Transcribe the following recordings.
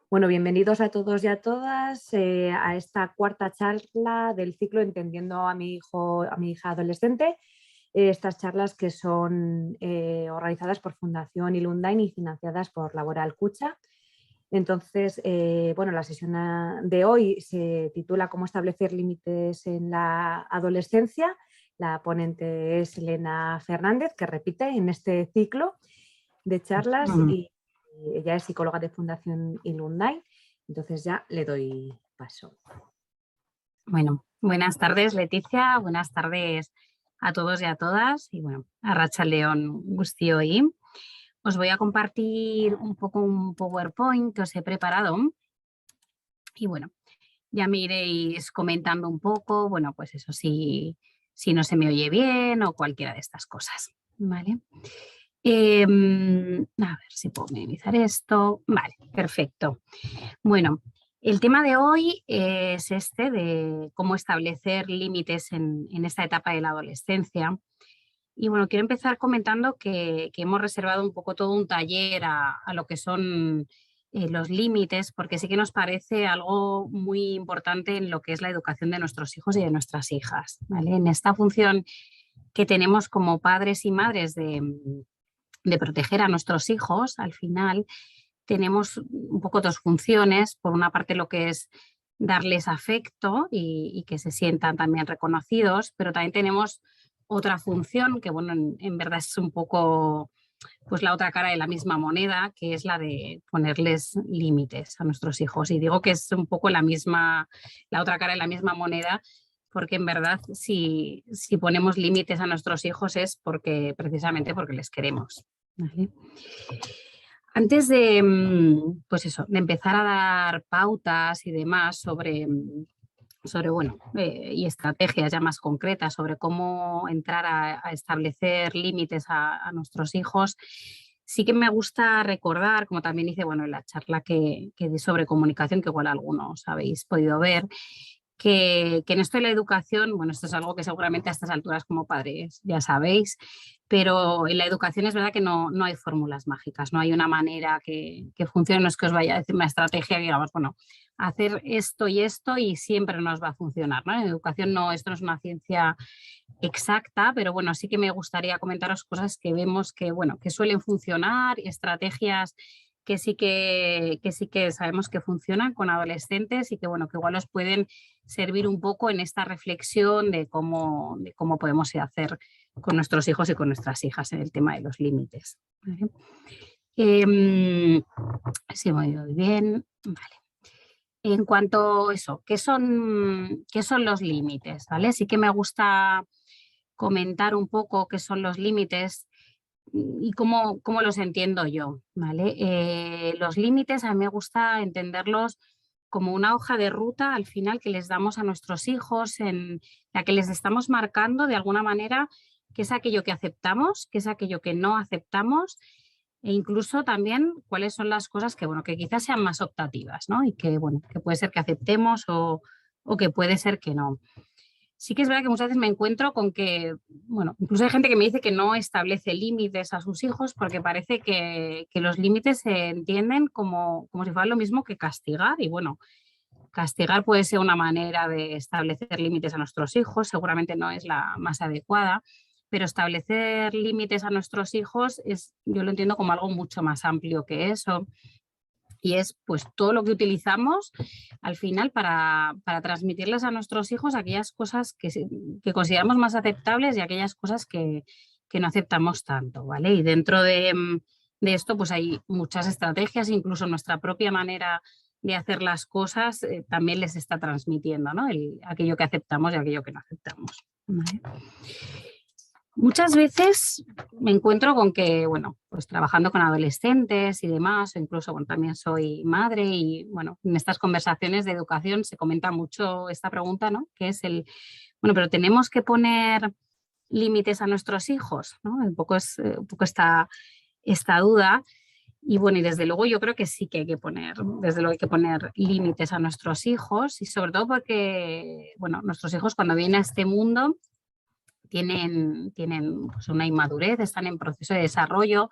Bueno, bienvenidos a todos y a todas a esta cuarta charla del ciclo Entendiendo a mi hija adolescente. Estas charlas que son organizadas por Fundación Ilundain y financiadas por Laboral Kutxa. Entonces, bueno, la sesión de hoy se titula ¿Cómo establecer límites en la adolescencia? La ponente es Elena Fernández, que repite en este ciclo de charlas y ella es psicóloga de Fundación Ilundain. Entonces ya le doy paso. Bueno, buenas tardes Leticia, buenas tardes a todos y a todas. Y bueno, arratsaldeon guztioi. Os voy a compartir un poco un PowerPoint que os he preparado. Y bueno, ya me iréis comentando un poco, bueno, pues eso, si no se me oye bien o cualquiera de estas cosas, ¿vale? A ver si puedo minimizar esto. Vale, perfecto. Bueno, el tema de hoy es este de cómo establecer límites en esta etapa de la adolescencia. Y bueno, quiero empezar comentando que hemos reservado un poco todo un taller a lo que son los límites, porque sí que nos parece algo muy importante en lo que es la educación de nuestros hijos y de nuestras hijas, ¿vale? En esta función que tenemos como padres y madres de proteger a nuestros hijos, al final tenemos un poco dos funciones. Por una parte, lo que es darles afecto y que se sientan también reconocidos, pero también tenemos otra función que, bueno, en verdad es un poco pues la otra cara de la misma moneda, que es la de ponerles límites a nuestros hijos. Y digo que es un poco la otra cara de la misma moneda, porque en verdad si ponemos límites a nuestros hijos es precisamente porque les queremos, ¿vale? Antes de, pues eso, de empezar a dar pautas y demás sobre bueno, y estrategias ya más concretas sobre cómo entrar a establecer límites a nuestros hijos, sí que me gusta recordar, como también hice, bueno, en la charla que di sobre comunicación, que igual algunos habéis podido ver, que en esto de la educación, bueno, esto es algo que seguramente a estas alturas como padres ya sabéis, pero en la educación es verdad que no hay fórmulas mágicas, no hay una manera que funcione, no es que os vaya a decir una estrategia, digamos, bueno, hacer esto y siempre nos va a funcionar, ¿no? En educación esto no es una ciencia exacta, pero bueno, sí que me gustaría comentaros cosas que vemos que, bueno, que suelen funcionar, estrategias que sí que sabemos que funcionan con adolescentes y que, bueno, que igual os pueden servir un poco en esta reflexión de cómo podemos hacer con nuestros hijos y con nuestras hijas en el tema de los límites, ¿vale? Si me oigo bien, vale. En cuanto a eso, ¿qué son los límites? ¿Vale? Sí que me gusta comentar un poco qué son los límites y cómo los entiendo yo, ¿vale? Los límites a mí me gusta entenderlos como una hoja de ruta al final que les damos a nuestros hijos, en la que les estamos marcando de alguna manera qué es aquello que aceptamos, qué es aquello que no aceptamos e incluso también cuáles son las cosas que, bueno, que quizás sean más optativas, ¿no? Y que, bueno, que puede ser que aceptemos o que puede ser que no. Sí que es verdad que muchas veces me encuentro con que, bueno, incluso hay gente que me dice que no establece límites a sus hijos porque parece que los límites se entienden como si fuera lo mismo que castigar. Y bueno, castigar puede ser una manera de establecer límites a nuestros hijos, seguramente no es la más adecuada, pero establecer límites a nuestros hijos yo lo entiendo como algo mucho más amplio que eso. Y es pues todo lo que utilizamos al final para transmitirles a nuestros hijos aquellas cosas que consideramos más aceptables y aquellas cosas que no aceptamos tanto, ¿vale? Y dentro de esto pues hay muchas estrategias, incluso nuestra propia manera de hacer las cosas también les está transmitiendo, ¿no? Aquello que aceptamos y aquello que no aceptamos, ¿vale? Muchas veces me encuentro con que, bueno, pues trabajando con adolescentes y demás, o incluso, bueno, también soy madre y, bueno, en estas conversaciones de educación se comenta mucho esta pregunta, ¿no? Que es bueno, pero tenemos que poner límites a nuestros hijos, ¿no? Un poco esta duda. Y bueno, y desde luego yo creo que sí que hay que poner, desde luego hay que poner límites a nuestros hijos y sobre todo porque, bueno, nuestros hijos cuando vienen a este mundo tienen pues, una inmadurez, están en proceso de desarrollo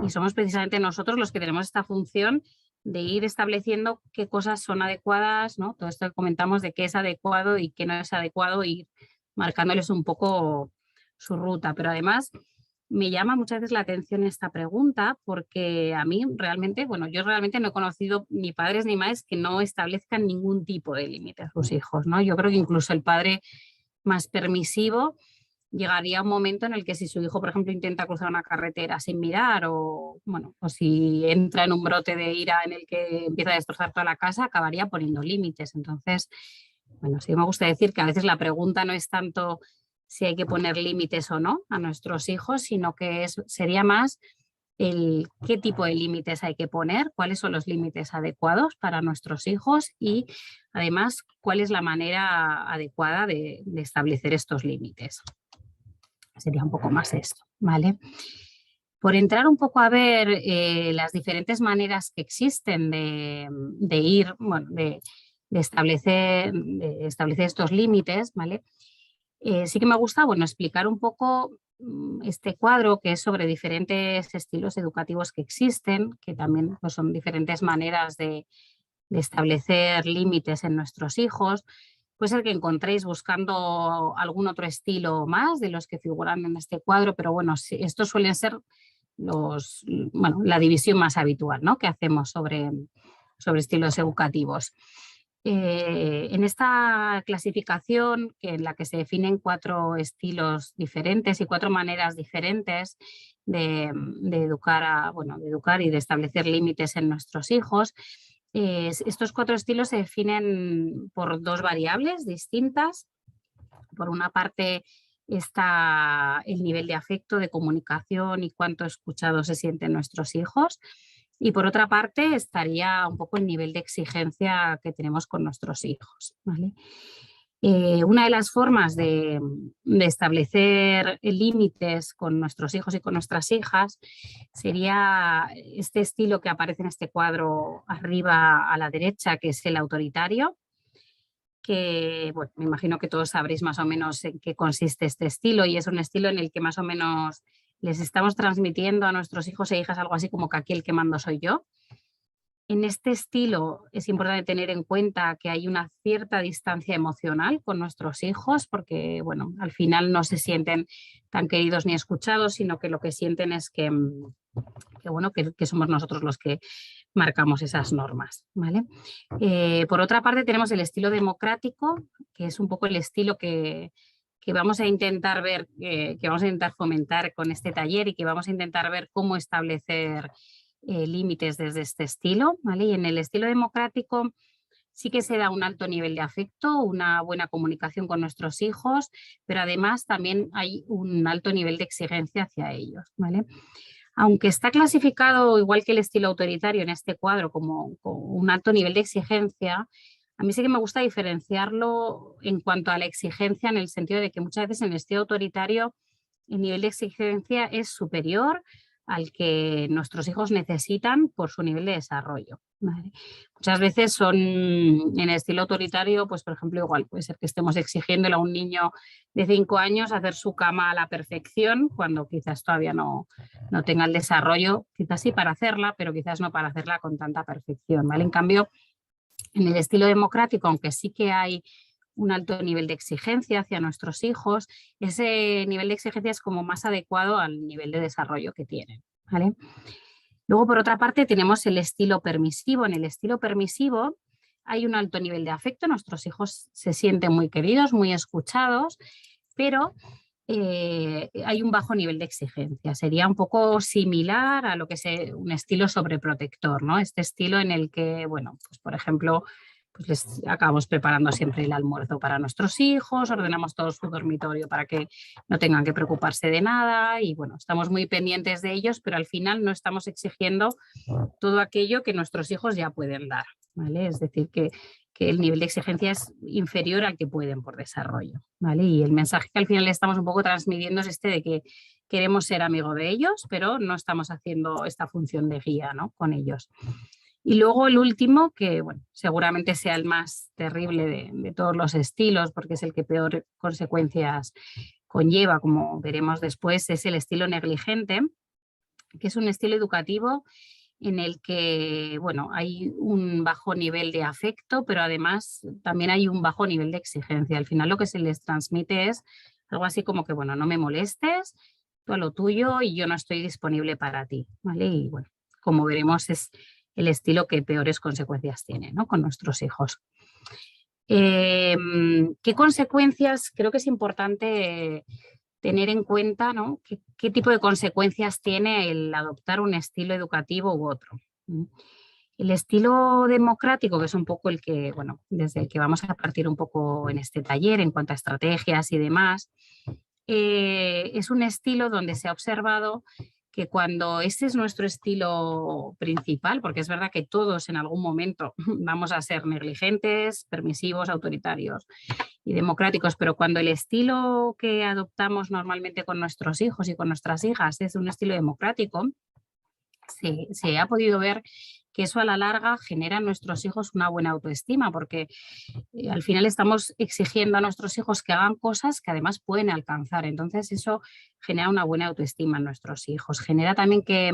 y somos precisamente nosotros los que tenemos esta función de ir estableciendo qué cosas son adecuadas, ¿no? Todo esto que comentamos de qué es adecuado y qué no es adecuado, y marcándoles un poco su ruta. Pero además me llama muchas veces la atención esta pregunta porque a mí realmente, bueno, yo realmente no he conocido ni padres ni madres que no establezcan ningún tipo de límite a sus hijos, ¿no? Yo creo que incluso el padre más permisivo llegaría un momento en el que si su hijo, por ejemplo, intenta cruzar una carretera sin mirar o, bueno, o si entra en un brote de ira en el que empieza a destrozar toda la casa, acabaría poniendo límites. Entonces, bueno, sí me gusta decir que a veces la pregunta no es tanto si hay que poner límites o no a nuestros hijos, sino que sería más el qué tipo de límites hay que poner, cuáles son los límites adecuados para nuestros hijos y además cuál es la manera adecuada de establecer estos límites. Sería un poco más esto, ¿vale? Por entrar un poco a ver las diferentes maneras que existen de establecer estos límites, ¿vale? Sí que me gusta, bueno, explicar un poco este cuadro que es sobre diferentes estilos educativos que existen, que también pues, son diferentes maneras de establecer límites en nuestros hijos. Puede ser que encontréis buscando algún otro estilo más de los que figuran en este cuadro, pero bueno, sí, estos suelen ser la división más habitual, ¿no? Que hacemos sobre estilos educativos. En esta clasificación, en la que se definen 4 estilos diferentes y 4 maneras diferentes de educar de educar y de establecer límites en nuestros hijos, estos 4 estilos se definen por 2 variables distintas. Por una parte está el nivel de afecto, de comunicación y cuánto escuchados se sienten nuestros hijos. Y por otra parte estaría un poco el nivel de exigencia que tenemos con nuestros hijos, ¿vale? Una de las formas de establecer límites con nuestros hijos y con nuestras hijas sería este estilo que aparece en este cuadro arriba a la derecha, que es el autoritario, que bueno, me imagino que todos sabréis más o menos en qué consiste este estilo, y es un estilo en el que más o menos les estamos transmitiendo a nuestros hijos e hijas algo así como que aquí el que mando soy yo. En este estilo es importante tener en cuenta que hay una cierta distancia emocional con nuestros hijos porque, bueno, al final no se sienten tan queridos ni escuchados, sino que lo que sienten es que somos nosotros los que marcamos esas normas, ¿vale? Por otra parte tenemos el estilo democrático, que es un poco el estilo que vamos a intentar ver, que vamos a intentar fomentar con este taller y que vamos a intentar ver cómo establecer límites desde este estilo, ¿vale? Y en el estilo democrático sí que se da un alto nivel de afecto, una buena comunicación con nuestros hijos, pero además también hay un alto nivel de exigencia hacia ellos, ¿vale? Aunque está clasificado igual que el estilo autoritario en este cuadro como un alto nivel de exigencia, a mí sí que me gusta diferenciarlo en cuanto a la exigencia, en el sentido de que muchas veces en el estilo autoritario el nivel de exigencia es superior al que nuestros hijos necesitan por su nivel de desarrollo, ¿vale? Muchas veces son en el estilo autoritario, pues por ejemplo, igual puede ser que estemos exigiéndole a un niño de 5 años hacer su cama a la perfección cuando quizás todavía no tenga el desarrollo, quizás sí para hacerla, pero quizás no para hacerla con tanta perfección, ¿vale? En cambio, en el estilo democrático, aunque sí que hay un alto nivel de exigencia hacia nuestros hijos, ese nivel de exigencia es como más adecuado al nivel de desarrollo que tienen, ¿vale? Luego, por otra parte, tenemos el estilo permisivo. En el estilo permisivo hay un alto nivel de afecto, nuestros hijos se sienten muy queridos, muy escuchados, pero hay un bajo nivel de exigencia. Sería un poco similar a lo que es un estilo sobreprotector, ¿no? Este estilo en el que, bueno, pues por ejemplo, pues les acabamos preparando siempre el almuerzo para nuestros hijos, ordenamos todo su dormitorio para que no tengan que preocuparse de nada y, bueno, estamos muy pendientes de ellos, pero al final no estamos exigiendo todo aquello que nuestros hijos ya pueden dar, ¿vale? Es decir, que el nivel de exigencia es inferior al que pueden por desarrollo, ¿vale? Y el mensaje que al final le estamos un poco transmitiendo es este de que queremos ser amigo de ellos, pero no estamos haciendo esta función de guía, ¿no? Con ellos. Y luego el último, que bueno, seguramente sea el más terrible de todos los estilos, porque es el que peor consecuencias conlleva, como veremos después, es el estilo negligente, que es un estilo educativo en el que, bueno, hay un bajo nivel de afecto, pero además también hay un bajo nivel de exigencia. Al final lo que se les transmite es algo así como que, bueno, no me molestes, tú a lo tuyo y yo no estoy disponible para ti, ¿vale? Y bueno, como veremos es el estilo que peores consecuencias tiene, ¿no?, con nuestros hijos. ¿Qué consecuencias? Creo que es importante tener en cuenta, ¿no?, qué tipo de consecuencias tiene el adoptar un estilo educativo u otro. El estilo democrático, que es un poco el que, bueno, desde el que vamos a partir un poco en este taller en cuanto a estrategias y demás, es un estilo donde se ha observado que cuando este es nuestro estilo principal, porque es verdad que todos en algún momento vamos a ser negligentes, permisivos, autoritarios y democráticos, pero cuando el estilo que adoptamos normalmente con nuestros hijos y con nuestras hijas es un estilo democrático, se ha podido ver que eso a la larga genera en nuestros hijos una buena autoestima, porque al final estamos exigiendo a nuestros hijos que hagan cosas que además pueden alcanzar. Entonces eso genera una buena autoestima en nuestros hijos. Genera también que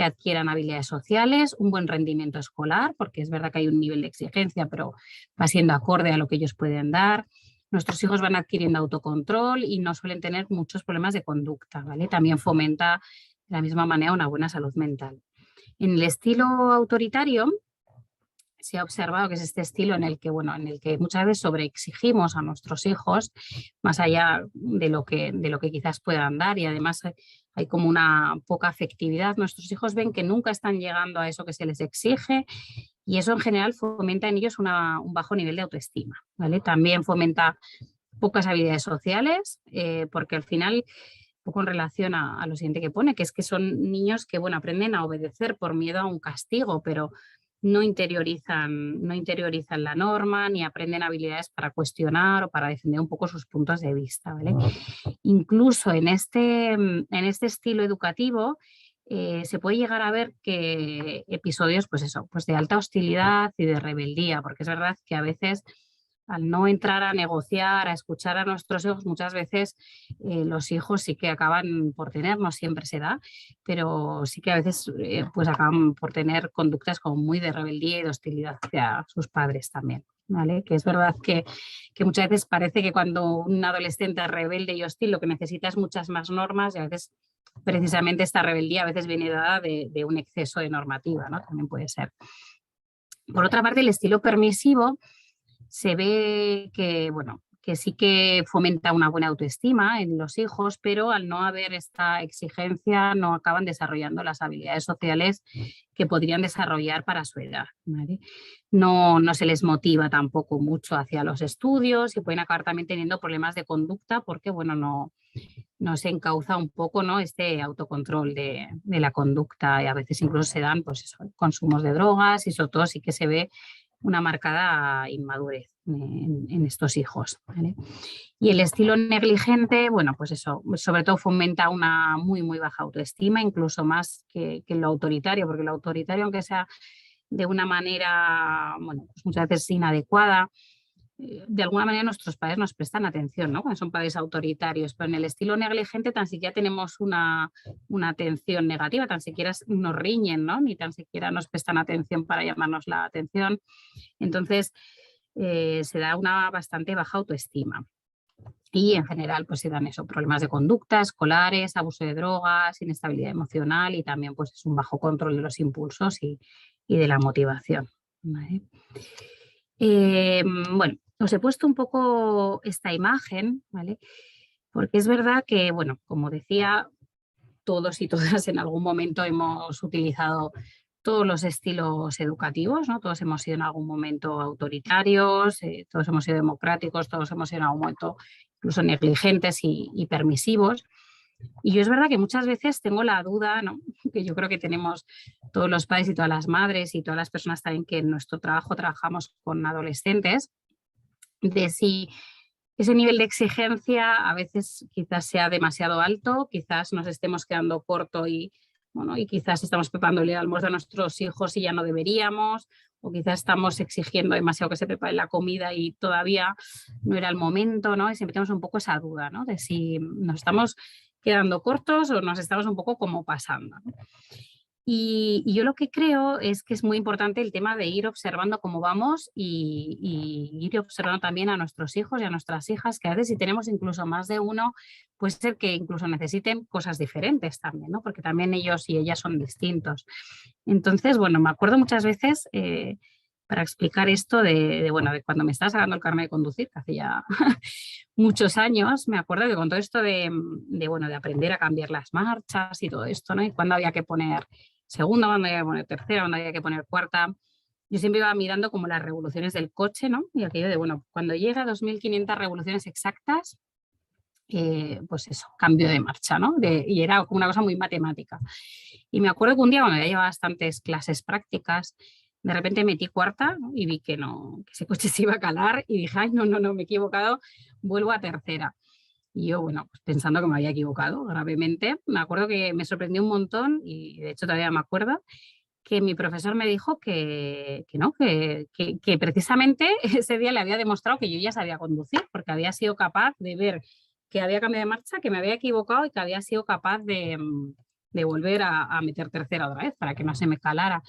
adquieran habilidades sociales, un buen rendimiento escolar, porque es verdad que hay un nivel de exigencia, pero va siendo acorde a lo que ellos pueden dar. Nuestros hijos van adquiriendo autocontrol y no suelen tener muchos problemas de conducta, ¿vale? También fomenta de la misma manera una buena salud mental. En el estilo autoritario se ha observado que es este estilo en el que, bueno, en el que muchas veces sobreexigimos a nuestros hijos más allá de lo que quizás puedan dar, y además hay como una poca afectividad. Nuestros hijos ven que nunca están llegando a eso que se les exige y eso en general fomenta en ellos un bajo nivel de autoestima, ¿vale? También fomenta pocas habilidades sociales, porque al final, poco en relación a lo siguiente que pone, que es que son niños que, bueno, aprenden a obedecer por miedo a un castigo, pero no interiorizan la norma ni aprenden habilidades para cuestionar o para defender un poco sus puntos de vista, ¿vale? Incluso en este estilo educativo se puede llegar a ver que episodios, pues eso, pues de alta hostilidad y de rebeldía, porque es verdad que a veces al no entrar a negociar, a escuchar a nuestros hijos, muchas veces los hijos sí que acaban por tener, no siempre se da, pero sí que a veces pues acaban por tener conductas como muy de rebeldía y de hostilidad hacia sus padres también, ¿vale? Que es verdad que muchas veces parece que cuando un adolescente es rebelde y hostil lo que necesita es muchas más normas, y a veces precisamente esta rebeldía a veces viene dada de un exceso de normativa, ¿no? También puede ser. Por otra parte, el estilo permisivo se ve que, bueno, que sí que fomenta una buena autoestima en los hijos, pero al no haber esta exigencia no acaban desarrollando las habilidades sociales que podrían desarrollar para su edad, ¿vale? No se les motiva tampoco mucho hacia los estudios y pueden acabar también teniendo problemas de conducta porque, bueno, no se encauza un poco, ¿no?, este autocontrol de la conducta, y a veces incluso se dan, pues eso, consumos de drogas, y sobre todo sí que se ve una marcada inmadurez en estos hijos, ¿vale? Y el estilo negligente, bueno, pues eso, sobre todo fomenta una muy, muy baja autoestima, incluso más que lo autoritario, porque lo autoritario, aunque sea de una manera, bueno, pues muchas veces inadecuada, de alguna manera nuestros padres nos prestan atención, ¿no?, cuando son padres autoritarios, pero en el estilo negligente tan siquiera tenemos una atención negativa, tan siquiera nos riñen, ¿no?, ni tan siquiera nos prestan atención para llamarnos la atención. Entonces, se da una bastante baja autoestima. Y en general pues se dan esos problemas de conducta, escolares, abuso de drogas, inestabilidad emocional y también pues es un bajo control de los impulsos y de la motivación, ¿vale? Bueno, os he puesto un poco esta imagen, ¿vale? Porque es verdad que, bueno, como decía, todos y todas en algún momento hemos utilizado todos los estilos educativos, ¿no? Todos hemos sido en algún momento autoritarios, todos hemos sido democráticos, todos hemos sido en algún momento incluso negligentes y permisivos. Y yo es verdad que muchas veces tengo la duda, ¿no?, que yo creo que tenemos todos los padres y todas las madres y todas las personas también que en nuestro trabajo trabajamos con adolescentes, de si ese nivel de exigencia a veces quizás sea demasiado alto, quizás nos estemos quedando corto y bueno, y quizás estamos preparándole el almuerzo a nuestros hijos y ya no deberíamos, o quizás estamos exigiendo demasiado que se prepare la comida y todavía no era el momento, ¿no? Y siempre tenemos un poco esa duda, ¿no? De si nos estamos quedando cortos o nos estamos un poco como pasando, ¿no? Y yo lo que creo es que es muy importante el tema de ir observando cómo vamos y ir observando también a nuestros hijos y a nuestras hijas, que a veces si tenemos incluso más de uno, puede ser que incluso necesiten cosas diferentes también, ¿no? Porque también ellos y ellas son distintos. Entonces, bueno, me acuerdo muchas veces para explicar esto bueno, de cuando me estaba sacando el carnet de conducir, que hace ya muchos años, me acuerdo que con todo esto bueno, de aprender a cambiar las marchas y todo esto, ¿no? Y cuando había que poner segunda, cuando había que poner tercera, cuando había que poner cuarta, yo siempre iba mirando como las revoluciones del coche, ¿no? Y aquello de, bueno, cuando llega a 2500 revoluciones exactas, pues eso, cambio de marcha, ¿no? Y era una cosa muy matemática. Y me acuerdo que un día, cuando ya llevaba bastantes clases prácticas, de repente metí cuarta, ¿no? Y vi que no, que ese coche se iba a calar y dije, ay, no, me he equivocado, vuelvo a tercera. Y yo, bueno, pues pensando que me había equivocado gravemente, me acuerdo que me sorprendió un montón y de hecho todavía me acuerdo que mi profesor me dijo que no, que precisamente ese día le había demostrado que yo ya sabía conducir, porque había sido capaz de ver que había cambiado de marcha, que me había equivocado y que había sido capaz de volver a meter tercera otra vez para que no se me calara.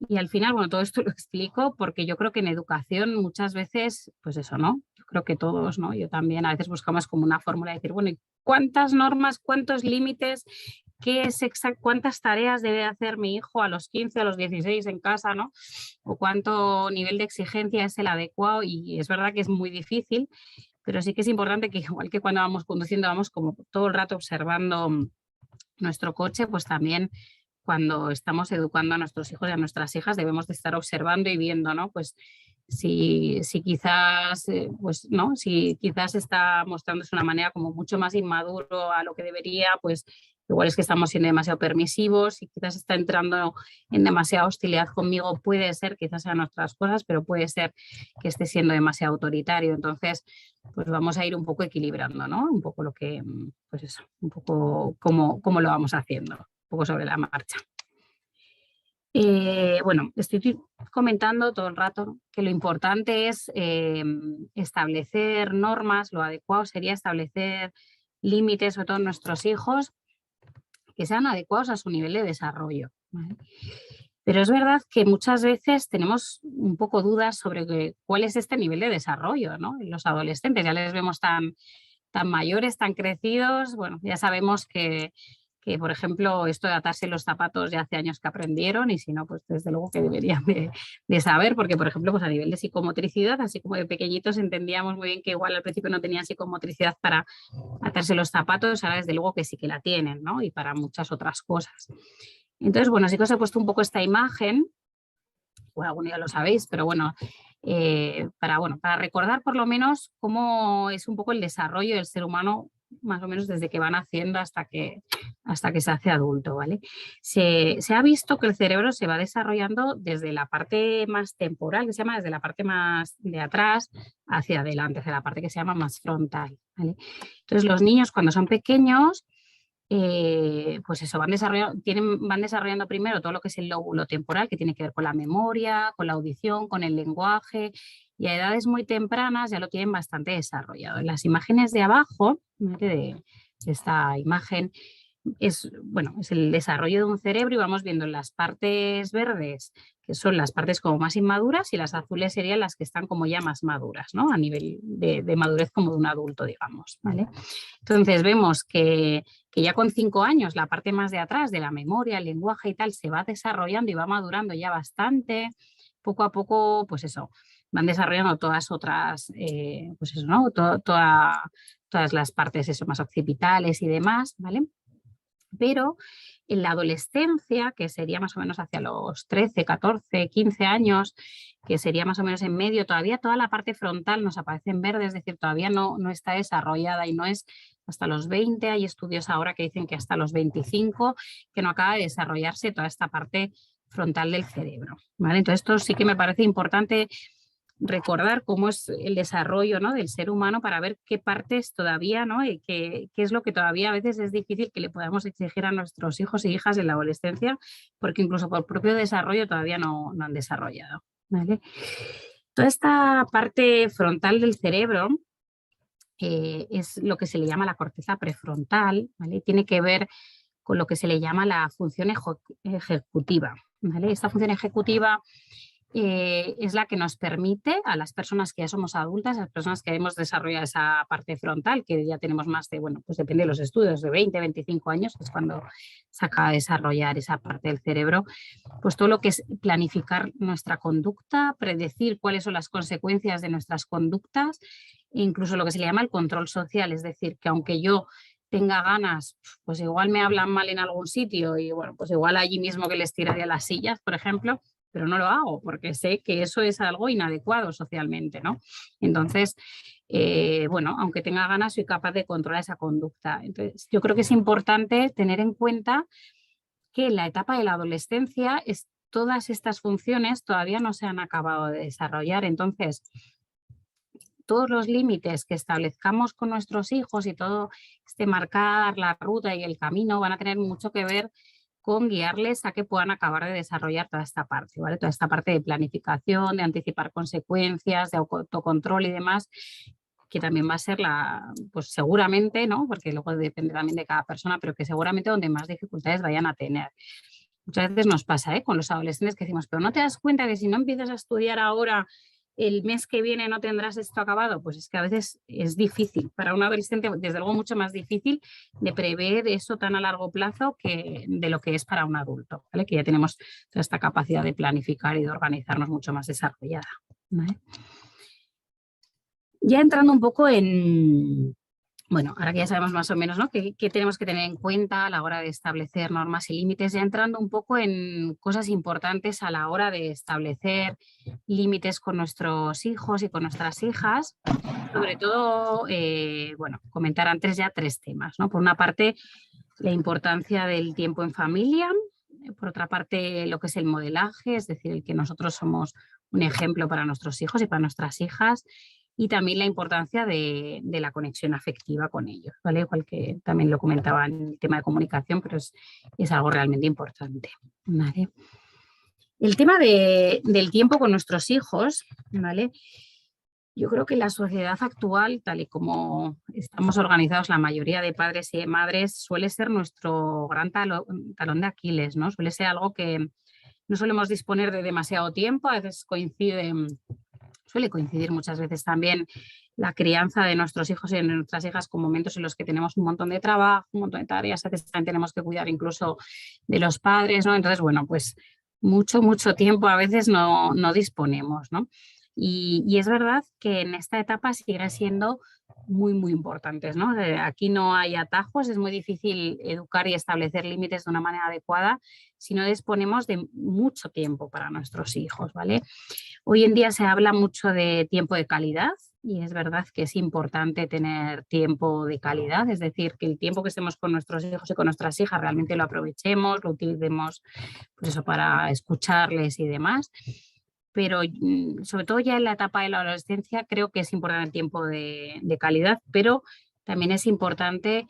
Y al final, bueno, todo esto lo explico porque yo creo que en educación muchas veces, pues eso, ¿no? Yo creo que todos, ¿no? Yo también a veces buscamos como una fórmula de decir, bueno, ¿y cuántas normas, cuántos límites, cuántas tareas debe hacer mi hijo a los 15, a los 16 en casa, ¿no? O cuánto nivel de exigencia es el adecuado y es verdad que es muy difícil, pero sí que es importante que igual que cuando vamos conduciendo, vamos como todo el rato observando nuestro coche, pues también cuando estamos educando a nuestros hijos y a nuestras hijas debemos de estar observando y viendo, ¿no? Pues si quizás, pues, ¿no? Si quizás está mostrándose una manera como mucho más inmaduro a lo que debería, pues igual es que estamos siendo demasiado permisivos y quizás está entrando en demasiada hostilidad conmigo, puede ser, quizás sean otras cosas, pero puede ser que esté siendo demasiado autoritario. Entonces, pues vamos a ir un poco equilibrando, ¿no? Un poco lo que, pues eso, un poco cómo lo vamos haciendo, un poco sobre la marcha. Bueno, estoy comentando todo el rato que lo importante es establecer normas, lo adecuado sería establecer límites, sobre todo en nuestros hijos, que sean adecuados a su nivel de desarrollo, ¿vale? Pero es verdad que muchas veces tenemos un poco dudas sobre cuál es este nivel de desarrollo, ¿no? En los adolescentes ya les vemos tan mayores, tan crecidos, bueno, ya sabemos que, por ejemplo, esto de atarse los zapatos ya hace años que aprendieron y si no, pues desde luego que deberían de saber, porque por ejemplo, pues a nivel de psicomotricidad, así como de pequeñitos entendíamos muy bien que igual al principio no tenían psicomotricidad para atarse los zapatos, ahora desde luego que sí que la tienen, ¿no? Y para muchas otras cosas. Entonces, bueno, sí que os he puesto un poco esta imagen, o alguno ya lo sabéis, pero bueno, para recordar por lo menos cómo es un poco el desarrollo del ser humano, más o menos desde que va naciendo hasta que se hace adulto, ¿vale? Se ha visto que el cerebro se va desarrollando desde la parte más temporal, que se llama desde la parte más de atrás hacia adelante, hacia la parte que se llama más frontal, ¿vale? Entonces, los niños cuando son pequeños, pues eso, van desarrollando primero todo lo que es el lóbulo temporal, que tiene que ver con la memoria, con la audición, con el lenguaje, y a edades muy tempranas ya lo tienen bastante desarrollado. En las imágenes de abajo, ¿vale? de esta imagen, es el desarrollo de un cerebro y vamos viendo las partes verdes, que son las partes como más inmaduras, y las azules serían las que están como ya más maduras, ¿no? A nivel de madurez como de un adulto, digamos, ¿vale? Entonces vemos que ya con 5 años la parte más de atrás de la memoria, el lenguaje y tal se va desarrollando y va madurando ya bastante. Poco a poco, pues eso, van desarrollando todas otras, pues eso, ¿no? Todas las partes eso, más occipitales y demás, ¿vale? Pero en la adolescencia, que sería más o menos hacia los 13, 14, 15 años, que sería más o menos en medio, todavía toda la parte frontal nos aparece en verde, es decir, todavía no está desarrollada y no es hasta los 20, hay estudios ahora que dicen que hasta los 25, que no acaba de desarrollarse toda esta parte frontal del cerebro, ¿vale? Entonces esto sí que me parece importante recordar cómo es el desarrollo, ¿no?, del ser humano para ver qué partes todavía, ¿no?, y qué es lo que todavía a veces es difícil que le podamos exigir a nuestros hijos e hijas en la adolescencia, porque incluso por propio desarrollo todavía no han desarrollado, ¿vale? Toda esta parte frontal del cerebro es lo que se le llama la corteza prefrontal, ¿vale? Tiene que ver con lo que se le llama la función ejecutiva, ¿vale? Esta función ejecutiva es la que nos permite a las personas que ya somos adultas, a las personas que hemos desarrollado esa parte frontal, que ya tenemos más de, bueno, pues depende de los estudios, de 20, 25 años, que es cuando se acaba de desarrollar esa parte del cerebro, pues todo lo que es planificar nuestra conducta, predecir cuáles son las consecuencias de nuestras conductas, e incluso lo que se le llama el control social, es decir, que aunque yo tenga ganas, pues igual me hablan mal en algún sitio y bueno, pues igual allí mismo que les tiraría las sillas, por ejemplo, pero no lo hago porque sé que eso es algo inadecuado socialmente, ¿no? Entonces, bueno, aunque tenga ganas, soy capaz de controlar esa conducta. Entonces, yo creo que es importante tener en cuenta que en la etapa de la adolescencia todas estas funciones todavía no se han acabado de desarrollar. Entonces, todos los límites que establezcamos con nuestros hijos y todo marcar la ruta y el camino van a tener mucho que ver con guiarles a que puedan acabar de desarrollar toda esta parte, ¿vale? Toda esta parte de planificación, de anticipar consecuencias, de autocontrol y demás, que también va a ser pues seguramente, ¿no?, porque luego depende también de cada persona, pero que seguramente donde más dificultades vayan a tener. Muchas veces nos pasa, con los adolescentes que decimos, pero ¿no te das cuenta que si no empiezas a estudiar ahora, el mes que viene no tendrás esto acabado? Pues es que a veces es difícil, para un adolescente desde luego mucho más difícil de prever eso tan a largo plazo de lo que es para un adulto, ¿vale? Que ya tenemos toda esta capacidad de planificar y de organizarnos mucho más desarrollada, ¿vale? Ya entrando un poco en, bueno, ahora que ya sabemos más o menos, ¿no?, qué tenemos que tener en cuenta a la hora de establecer normas y límites, ya entrando un poco en cosas importantes a la hora de establecer límites con nuestros hijos y con nuestras hijas. Sobre todo, bueno, comentar antes ya 3 temas, ¿no? Por una parte, la importancia del tiempo en familia. Por otra parte, lo que es el modelaje, es decir, el que nosotros somos un ejemplo para nuestros hijos y para nuestras hijas. Y también la importancia de la conexión afectiva con ellos, ¿vale? Igual que también lo comentaba en el tema de comunicación, pero es algo realmente importante, ¿vale? El tema del tiempo con nuestros hijos, ¿vale? Yo creo que la sociedad actual, tal y como estamos organizados la mayoría de padres y de madres, suele ser nuestro gran talón de Aquiles, ¿no? Suele ser algo que no solemos disponer de demasiado tiempo, a veces suele coincidir muchas veces también la crianza de nuestros hijos y de nuestras hijas con momentos en los que tenemos un montón de trabajo, un montón de tareas, a veces también tenemos que cuidar incluso de los padres, ¿no? Entonces, bueno, pues mucho tiempo a veces no disponemos, ¿no? Y es verdad que en esta etapa sigue siendo muy importantes, ¿no? Aquí no hay atajos, es muy difícil educar y establecer límites de una manera adecuada si no disponemos de mucho tiempo para nuestros hijos, ¿vale? Hoy en día se habla mucho de tiempo de calidad y es verdad que es importante tener tiempo de calidad, es decir, que el tiempo que estemos con nuestros hijos y con nuestras hijas realmente lo aprovechemos, lo utilicemos pues eso, para escucharles y demás. Pero sobre todo ya en la etapa de la adolescencia creo que es importante el tiempo de calidad, pero también es importante,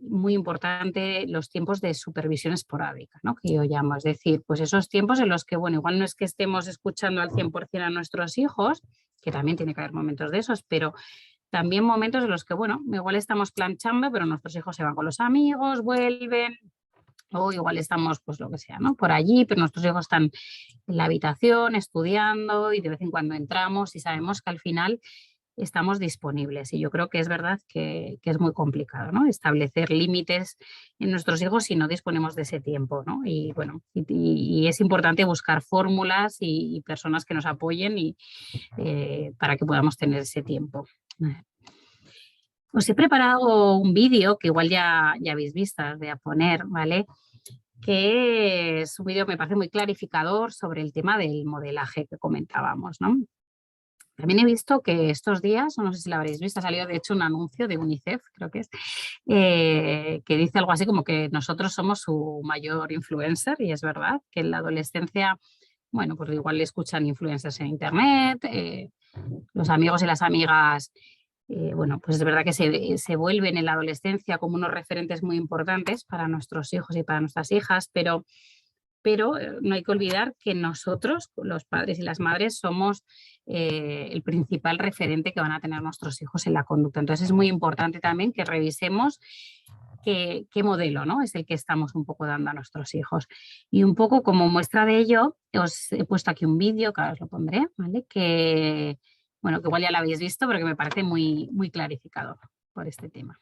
muy importante, los tiempos de supervisión esporádica, ¿no?, que yo llamo, es decir, pues esos tiempos en los que, bueno, igual no es que estemos escuchando al 100% a nuestros hijos, que también tiene que haber momentos de esos, pero también momentos en los que, bueno, igual estamos planchando, pero nuestros hijos se van con los amigos, vuelven, o igual estamos, pues lo que sea, ¿no?, por allí, pero nuestros hijos están en la habitación estudiando y de vez en cuando entramos y sabemos que al final estamos disponibles. Y yo creo que es verdad que es muy complicado, ¿no?, establecer límites en nuestros hijos si no disponemos de ese tiempo, ¿no? Y bueno, y es importante buscar fórmulas y personas que nos apoyen para que podamos tener ese tiempo. Os he preparado un vídeo que igual ya habéis visto, os voy a poner, ¿vale?, que es un vídeo que me parece muy clarificador sobre el tema del modelaje que comentábamos, ¿no? También he visto que estos días, no sé si lo habréis visto, ha salido de hecho un anuncio de UNICEF, creo que es, que dice algo así como que nosotros somos su mayor influencer, y es verdad que en la adolescencia bueno, pues igual escuchan influencers en internet, los amigos y las amigas, bueno, pues es verdad que se vuelven en la adolescencia como unos referentes muy importantes para nuestros hijos y para nuestras hijas, pero no hay que olvidar que nosotros, los padres y las madres, somos el principal referente que van a tener nuestros hijos en la conducta. Entonces es muy importante también que revisemos qué modelo, ¿no?, es el que estamos un poco dando a nuestros hijos. Y un poco como muestra de ello, os he puesto aquí un vídeo, que ahora os lo pondré, ¿vale? Que, bueno, que igual ya lo habéis visto, pero que me parece muy, muy clarificador por este tema.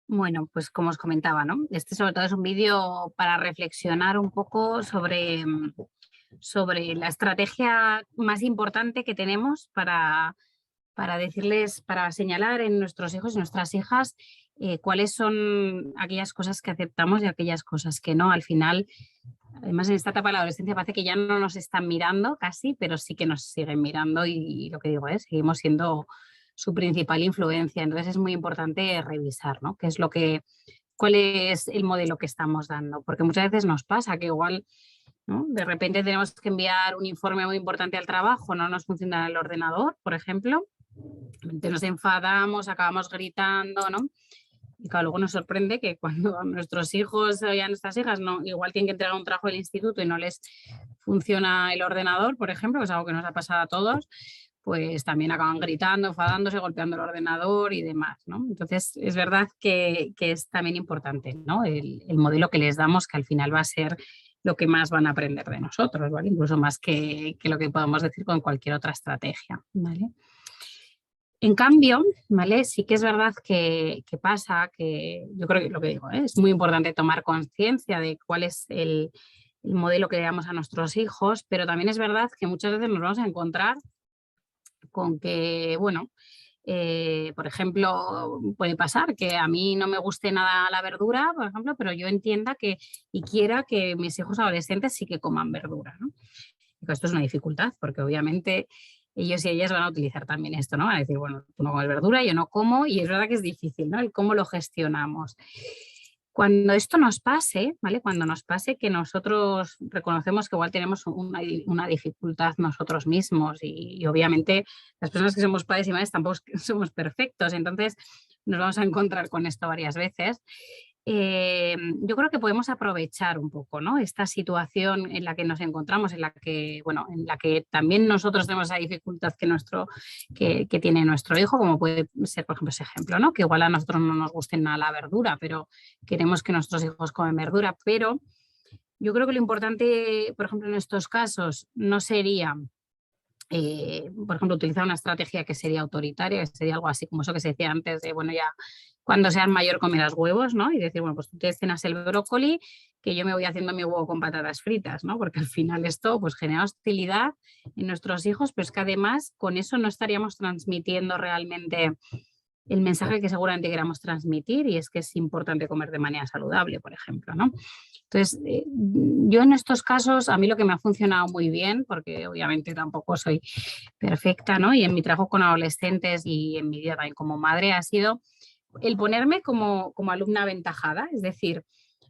Bueno, pues como os comentaba, ¿no? Este sobre todo es un vídeo para reflexionar un poco sobre la estrategia más importante que tenemos para decirles, para señalar en nuestros hijos y nuestras hijas cuáles son aquellas cosas que aceptamos y aquellas cosas que no. Al final, además en esta etapa de la adolescencia parece que ya no nos están mirando casi, pero sí que nos siguen mirando y lo que digo es, seguimos siendo su principal influencia. Entonces es muy importante revisar, ¿no?, cuál es el modelo que estamos dando, porque muchas veces nos pasa que igual, ¿no?, de repente tenemos que enviar un informe muy importante al trabajo, no nos funciona el ordenador, por ejemplo, nos enfadamos, acabamos gritando, ¿no? Y claro, luego nos sorprende que cuando nuestros hijos y a nuestras hijas no, igual tienen que entregar un trabajo del instituto y no les funciona el ordenador, por ejemplo, que es algo que nos ha pasado a todos, pues también acaban gritando, enfadándose, golpeando el ordenador y demás, ¿no? Entonces, es verdad que es también importante, ¿no?, el modelo que les damos, que al final va a ser lo que más van a aprender de nosotros, ¿vale? Incluso más que lo que podamos decir con cualquier otra estrategia, ¿vale? En cambio, ¿vale?, sí que es verdad que pasa, que yo creo que lo que digo, es muy importante tomar conciencia de cuál es el modelo que le damos a nuestros hijos, pero también es verdad que muchas veces nos vamos a encontrar con que, bueno, por ejemplo, puede pasar que a mí no me guste nada la verdura, por ejemplo, pero yo entienda y quiera que mis hijos adolescentes sí que coman verdura, ¿no? Y esto es una dificultad, porque obviamente ellos y ellas van a utilizar también esto, ¿no? Van a decir, bueno, tú no comes verdura, yo no como, y es verdad que es difícil, ¿no?, el cómo lo gestionamos. Cuando esto nos pase, ¿vale?, cuando nos pase que nosotros reconocemos que igual tenemos una dificultad nosotros mismos y obviamente las personas que somos padres y madres tampoco somos perfectos, entonces nos vamos a encontrar con esto varias veces. Yo creo que podemos aprovechar un poco, ¿no?, esta situación en la que nos encontramos, en la que, bueno, en la que también nosotros tenemos esa dificultad que tiene nuestro hijo, como puede ser, por ejemplo, ese ejemplo, ¿no?, que igual a nosotros no nos guste nada la verdura, pero queremos que nuestros hijos comen verdura. Pero yo creo que lo importante, por ejemplo, en estos casos, no sería, por ejemplo, utilizar una estrategia que sería autoritaria, que sería algo así como eso que se decía antes de, bueno, ya cuando seas mayor comerás huevos, ¿no? Y decir, bueno, pues tú te cenas el brócoli, que yo me voy haciendo mi huevo con patatas fritas, ¿no? Porque al final esto pues genera hostilidad en nuestros hijos, pero es que además con eso no estaríamos transmitiendo realmente el mensaje que seguramente queramos transmitir, y es que es importante comer de manera saludable, por ejemplo, ¿no? Entonces, yo en estos casos, a mí lo que me ha funcionado muy bien, porque obviamente tampoco soy perfecta, ¿no? Y en mi trabajo con adolescentes y en mi vida también como madre ha sido el ponerme como alumna aventajada, es decir,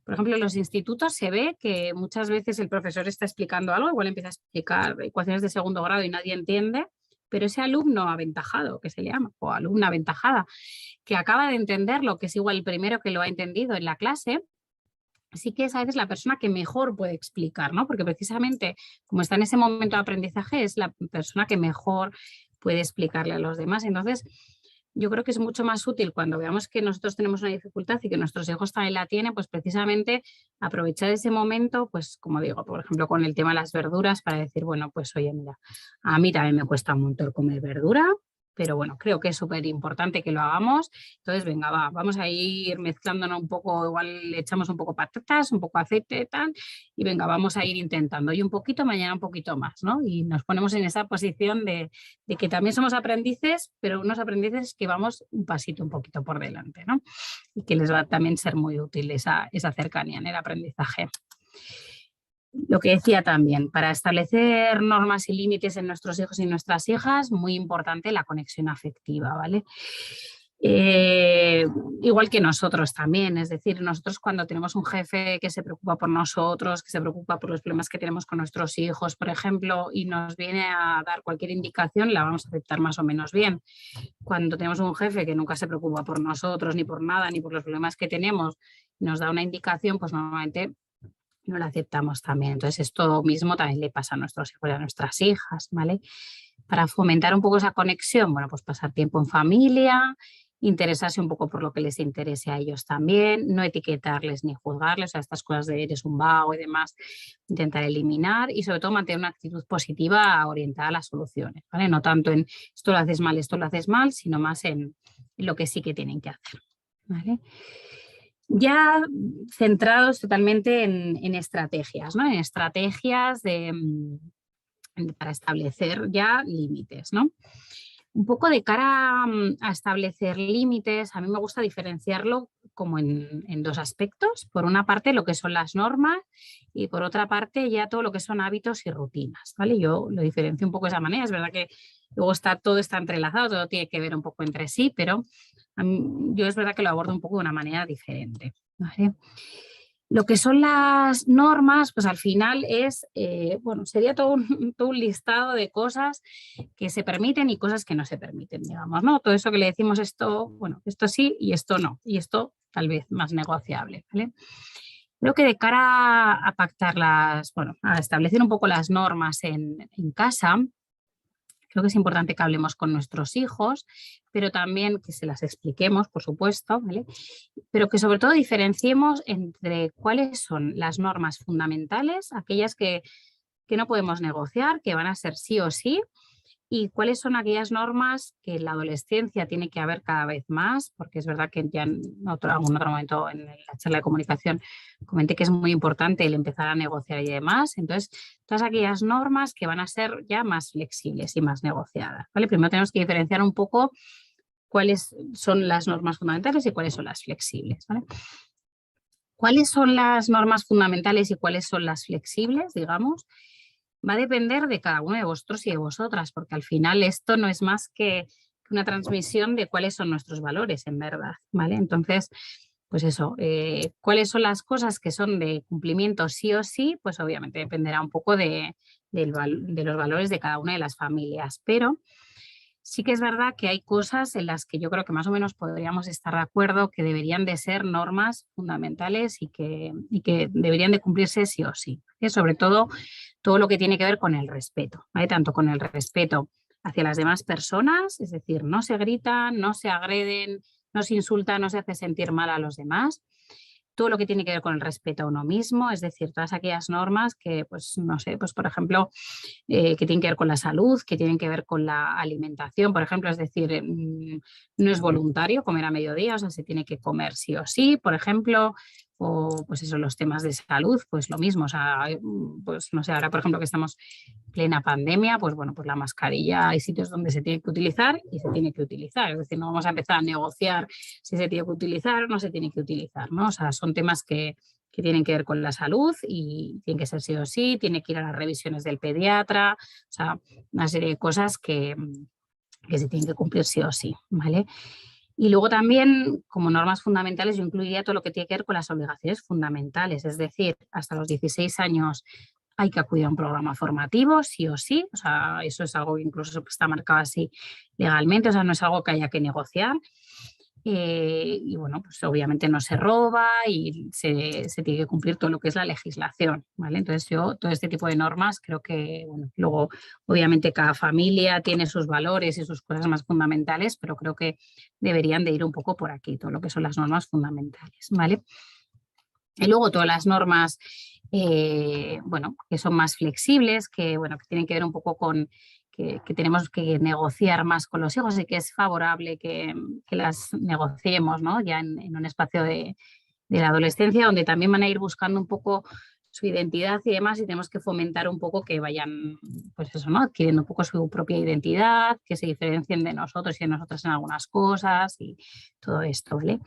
por ejemplo, en los institutos se ve que muchas veces el profesor está explicando algo, igual empieza a explicar ecuaciones de segundo grado y nadie entiende, pero ese alumno aventajado, que se le llama, o alumna aventajada, que acaba de entenderlo, que es igual el primero que lo ha entendido en la clase, sí que es a veces la persona que mejor puede explicar, ¿no? Porque precisamente como está en ese momento de aprendizaje, es la persona que mejor puede explicarle a los demás. Entonces, yo creo que es mucho más útil cuando veamos que nosotros tenemos una dificultad y que nuestros hijos también la tienen, pues precisamente aprovechar ese momento, pues como digo, por ejemplo, con el tema de las verduras, para decir, bueno, pues oye, mira, a mí también me cuesta un montón comer verdura, pero bueno, creo que es súper importante que lo hagamos. Entonces, venga, vamos a ir mezclándonos un poco, igual le echamos un poco patatas, un poco aceite, tal, y venga, vamos a ir intentando. Hoy un poquito, mañana un poquito más, ¿no? Y nos ponemos en esa posición de que también somos aprendices, pero unos aprendices que vamos un pasito un poquito por delante, ¿no? Y que les va a también ser muy útil esa cercanía en el aprendizaje. Lo que decía también, para establecer normas y límites en nuestros hijos y nuestras hijas, muy importante la conexión afectiva, ¿vale? Igual que nosotros también, es decir, nosotros cuando tenemos un jefe que se preocupa por nosotros, que se preocupa por los problemas que tenemos con nuestros hijos, por ejemplo, y nos viene a dar cualquier indicación, la vamos a aceptar más o menos bien. Cuando tenemos un jefe que nunca se preocupa por nosotros, ni por nada, ni por los problemas que tenemos, nos da una indicación, pues normalmente no la aceptamos también. Entonces, esto mismo también le pasa a nuestros hijos y a nuestras hijas, ¿vale? Para fomentar un poco esa conexión, bueno, pues pasar tiempo en familia, interesarse un poco por lo que les interese a ellos también, no etiquetarles ni juzgarles, o sea, estas cosas de eres un vago y demás, intentar eliminar y sobre todo mantener una actitud positiva orientada a las soluciones, ¿vale? No tanto en esto lo haces mal, sino más en lo que sí que tienen que hacer, ¿vale? Ya centrados totalmente en estrategias, ¿no? En estrategias para establecer ya límites, ¿no? Un poco de cara a establecer límites, a mí me gusta diferenciarlo como en dos aspectos. Por una parte, lo que son las normas y por otra parte, ya todo lo que son hábitos y rutinas, ¿vale? Yo lo diferencio un poco de esa manera. Es verdad que luego todo está entrelazado, todo tiene que ver un poco entre sí, pero yo es verdad que lo abordo un poco de una manera diferente, ¿vale? Lo que son las normas, pues al final es, bueno, sería todo un listado de cosas que se permiten y cosas que no se permiten, digamos, ¿no? Todo eso que le decimos esto, bueno, esto sí y esto no, y esto tal vez más negociable, ¿vale? Creo que de cara a pactar bueno, a establecer un poco las normas en casa, creo que es importante que hablemos con nuestros hijos, pero también que se las expliquemos, por supuesto, ¿vale? Pero que sobre todo diferenciemos entre cuáles son las normas fundamentales, aquellas que no podemos negociar, que van a ser sí o sí, y cuáles son aquellas normas que en la adolescencia tiene que haber cada vez más, porque es verdad que ya en algún otro momento en la charla de comunicación comenté que es muy importante el empezar a negociar y demás. Entonces, todas aquellas normas que van a ser ya más flexibles y más negociadas, ¿vale? Primero tenemos que diferenciar un poco cuáles son las normas fundamentales y cuáles son las flexibles, ¿vale? ¿Cuáles son las normas fundamentales y cuáles son las flexibles, digamos? Va a depender de cada uno de vosotros y de vosotras, porque al final esto no es más que una transmisión de cuáles son nuestros valores, en verdad, ¿vale? Entonces, pues eso, cuáles son las cosas que son de cumplimiento sí o sí, pues obviamente dependerá un poco de los valores de cada una de las familias, pero sí que es verdad que hay cosas en las que yo creo que más o menos podríamos estar de acuerdo que deberían de ser normas fundamentales y que deberían de cumplirse sí o sí. Sobre todo lo que tiene que ver con el respeto, ¿vale? Tanto con el respeto hacia las demás personas, es decir, no se gritan, no se agreden, no se insulta, no se hace sentir mal a los demás. Todo lo que tiene que ver con el respeto a uno mismo, es decir, todas aquellas normas que, pues, no sé, pues, por ejemplo, que tienen que ver con la salud, que tienen que ver con la alimentación, por ejemplo, es decir, no es voluntario comer a mediodía, o sea, se tiene que comer sí o sí, por ejemplo, o pues eso, los temas de salud, pues lo mismo, o sea, pues no sé, ahora por ejemplo que estamos plena pandemia, pues bueno, pues la mascarilla hay sitios donde se tiene que utilizar y se tiene que utilizar. Es decir, no vamos a empezar a negociar si se tiene que utilizar o no se tiene que utilizar, ¿no? O sea, son temas que tienen que ver con la salud y tienen que ser sí o sí, tiene que ir a las revisiones del pediatra, o sea, una serie de cosas que se tienen que cumplir sí o sí, ¿vale? Y luego también, como normas fundamentales, yo incluiría todo lo que tiene que ver con las obligaciones fundamentales, es decir, hasta los 16 años hay que acudir a un programa formativo, sí o sí, o sea, eso es algo que incluso está marcado así legalmente, o sea, no es algo que haya que negociar. Y bueno, pues obviamente no se roba y se tiene que cumplir todo lo que es la legislación, ¿vale? Entonces yo todo este tipo de normas creo que, bueno, luego obviamente cada familia tiene sus valores y sus cosas más fundamentales, pero creo que deberían de ir un poco por aquí, todo lo que son las normas fundamentales, ¿vale? Y luego todas las normas, bueno, que son más flexibles, que, bueno, que tienen que ver un poco con que tenemos que negociar más con los hijos y que es favorable que las negociemos, ¿no? Ya en un espacio de la adolescencia, donde también van a ir buscando un poco su identidad y demás, y tenemos que fomentar un poco que vayan, pues eso, ¿no? Adquiriendo un poco su propia identidad, que se diferencien de nosotros y de nosotras en algunas cosas y todo esto, ¿vale?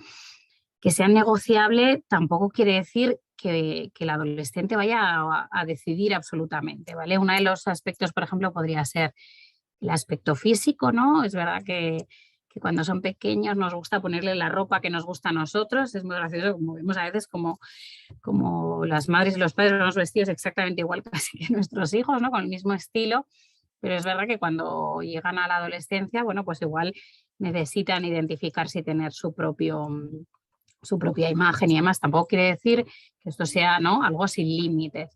Que sea negociable tampoco quiere decir que el adolescente vaya a decidir absolutamente, ¿vale? Uno de los aspectos, por ejemplo, podría ser el aspecto físico, ¿no? Es verdad que cuando son pequeños nos gusta ponerle la ropa que nos gusta a nosotros. Es muy gracioso, como vemos a veces como las madres y los padres vamos vestidos exactamente igual casi que nuestros hijos, ¿no? Con el mismo estilo. Pero es verdad que cuando llegan a la adolescencia, bueno, pues igual necesitan identificarse y tener su propia imagen y demás. Tampoco quiere decir que esto sea, ¿no?, algo sin límites,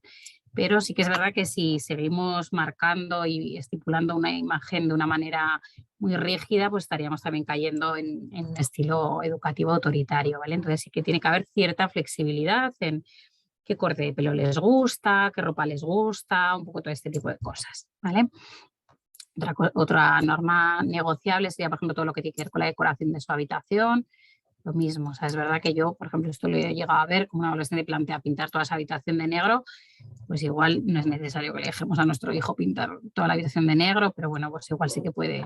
pero sí que es verdad que si seguimos marcando y estipulando una imagen de una manera muy rígida, pues estaríamos también cayendo en un estilo educativo autoritario, ¿vale? Entonces sí que tiene que haber cierta flexibilidad en qué corte de pelo les gusta, qué ropa les gusta, un poco todo este tipo de cosas, ¿vale? Otra norma negociable sería, por ejemplo, todo lo que tiene que ver con la decoración de su habitación. Lo mismo, o sea, es verdad que yo, por ejemplo, esto lo he llegado a ver, como un adolescente plantea pintar toda esa habitación de negro, pues igual no es necesario que le dejemos a nuestro hijo pintar toda la habitación de negro, pero bueno, pues igual sí que puede,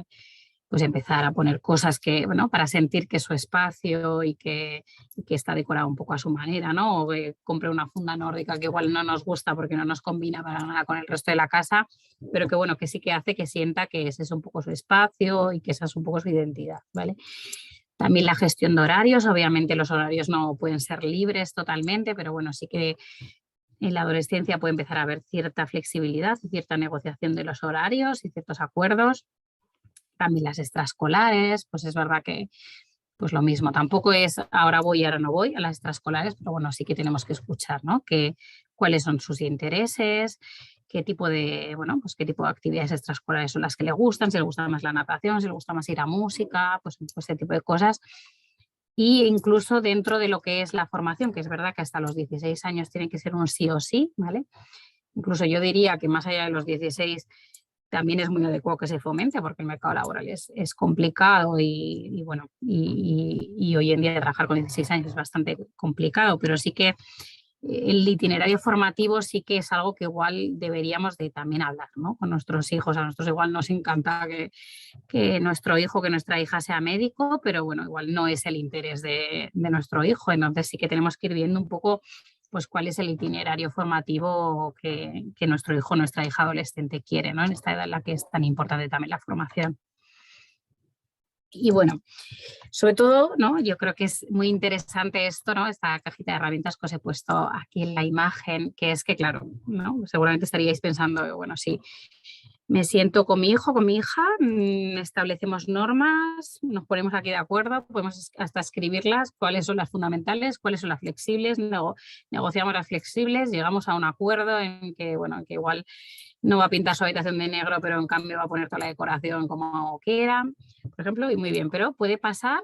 pues empezar a poner cosas que, bueno, para sentir que es su espacio y que está decorado un poco a su manera, ¿no? O que compre una funda nórdica que igual no nos gusta porque no nos combina para nada con el resto de la casa, pero que bueno, que sí que hace que sienta que ese es un poco su espacio y que esa es un poco su identidad, ¿vale? También la gestión de horarios, obviamente los horarios no pueden ser libres totalmente, pero bueno, sí que en la adolescencia puede empezar a haber cierta flexibilidad y cierta negociación de los horarios y ciertos acuerdos. También las extraescolares, pues es verdad que pues lo mismo, tampoco es ahora voy y ahora no voy a las extraescolares, pero bueno, sí que tenemos que escuchar, ¿no? Cuáles son sus intereses, qué tipo de, bueno, pues qué tipo de actividades extraescolares son las que le gustan, si le gusta más la natación, si le gusta más ir a música, pues ese tipo de cosas. Y incluso dentro de lo que es la formación, que es verdad que hasta los 16 años tiene que ser un sí o sí, ¿vale? Incluso yo diría que más allá de los 16 también es muy adecuado que se fomente porque el mercado laboral es complicado y bueno, y hoy en día trabajar con 16 años es bastante complicado, pero sí que el itinerario formativo sí que es algo que igual deberíamos de también hablar, ¿no? Con nuestros hijos. A nosotros igual nos encanta que nuestro hijo, que nuestra hija sea médico, pero bueno, igual no es el interés de nuestro hijo, entonces sí que tenemos que ir viendo un poco pues cuál es el itinerario formativo que nuestro hijo o nuestra hija adolescente quiere, ¿no? En esta edad en la que es tan importante también la formación. Y bueno, sobre todo, ¿no? Yo creo que es muy interesante esto, ¿no? Esta cajita de herramientas que os he puesto aquí en la imagen, que es que, claro, ¿no? Seguramente estaríais pensando, bueno, sí, me siento con mi hijo, con mi hija, establecemos normas, nos ponemos aquí de acuerdo, podemos hasta escribirlas, cuáles son las fundamentales, cuáles son las flexibles, negociamos las flexibles, llegamos a un acuerdo en que, bueno, que igual no va a pintar su habitación de negro, pero en cambio va a poner toda la decoración como quiera, por ejemplo, y muy bien, pero puede pasar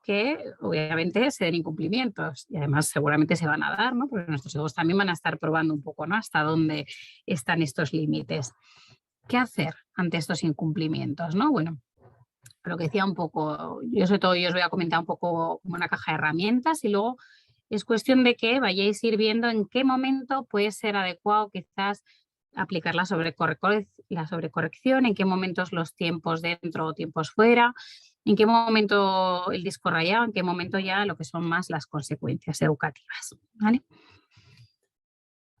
que obviamente se den incumplimientos y además seguramente se van a dar, ¿no? Porque nuestros hijos también van a estar probando un poco, ¿no? Hasta dónde están estos límites. ¿Qué hacer ante estos incumplimientos, no? Bueno, lo que decía un poco, yo sobre todo yo os voy a comentar un poco como una caja de herramientas y luego es cuestión de que vayáis ir viendo en qué momento puede ser adecuado quizás aplicar la sobrecorrección, en qué momentos los tiempos dentro o tiempos fuera, en qué momento el disco rayado, en qué momento ya lo que son más las consecuencias educativas, ¿vale?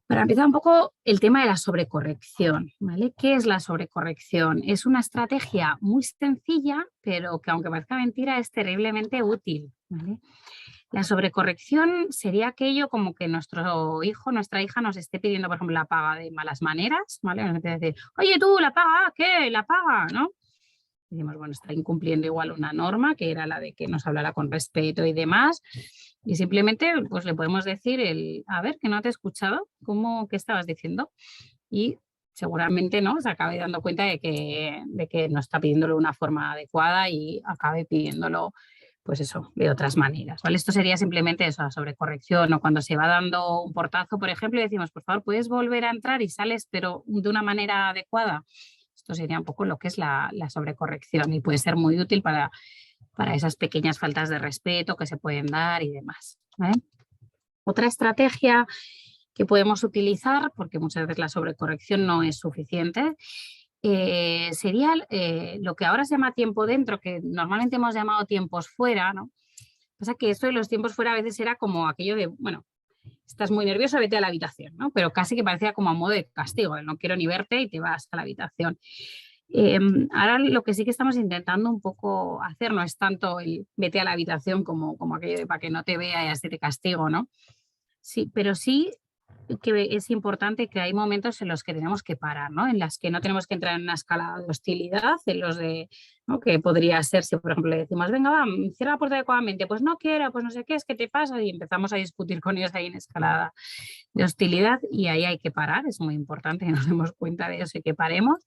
Para empezar un poco el tema de la sobrecorrección, ¿vale? ¿Qué es la sobrecorrección? Es una estrategia muy sencilla, pero que aunque parezca mentira es terriblemente útil, ¿vale? La sobrecorrección sería aquello como que nuestro hijo, nuestra hija nos esté pidiendo, por ejemplo, la paga de malas maneras, ¿vale? Nos empieza a decir, oye tú, la paga, ¿qué? La paga, ¿no? Y decimos, bueno, está incumpliendo igual una norma, que era la de que nos hablara con respeto y demás. Y simplemente pues le podemos decir a ver, que no te he escuchado, ¿qué estabas diciendo? Y seguramente no se acabe dando cuenta de que no está pidiéndolo de una forma adecuada y acabe pidiéndolo, pues eso, de otras maneras, ¿vale? Esto sería simplemente eso, la sobrecorrección, o cuando se va dando un portazo, por ejemplo, y decimos, por favor, ¿puedes volver a entrar y sales, pero de una manera adecuada? Esto sería un poco lo que es la sobrecorrección y puede ser muy útil para esas pequeñas faltas de respeto que se pueden dar y demás, ¿vale? Otra estrategia que podemos utilizar, porque muchas veces la sobrecorrección no es suficiente, sería lo que ahora se llama tiempo dentro, que normalmente hemos llamado tiempos fuera, ¿no? Pasa que esto de los tiempos fuera a veces era como aquello de, bueno, estás muy nervioso, vete a la habitación, ¿no? Pero casi que parecía como a modo de castigo, no quiero ni verte y te vas a la habitación. Ahora lo que sí que estamos intentando un poco hacer no es tanto el vete a la habitación como aquello de para que no te vea y así te castigo, ¿no? Sí, pero sí que es importante que hay momentos en los que tenemos que parar, ¿no? En las que no tenemos que entrar en una escala de hostilidad, en los de, ¿no? Que podría ser si, por ejemplo, le decimos, venga, va, cierra la puerta adecuadamente, pues no quiero, pues no sé qué, es que te pasa, y empezamos a discutir con ellos ahí en escalada de hostilidad, y ahí hay que parar, es muy importante que nos demos cuenta de eso y que paremos.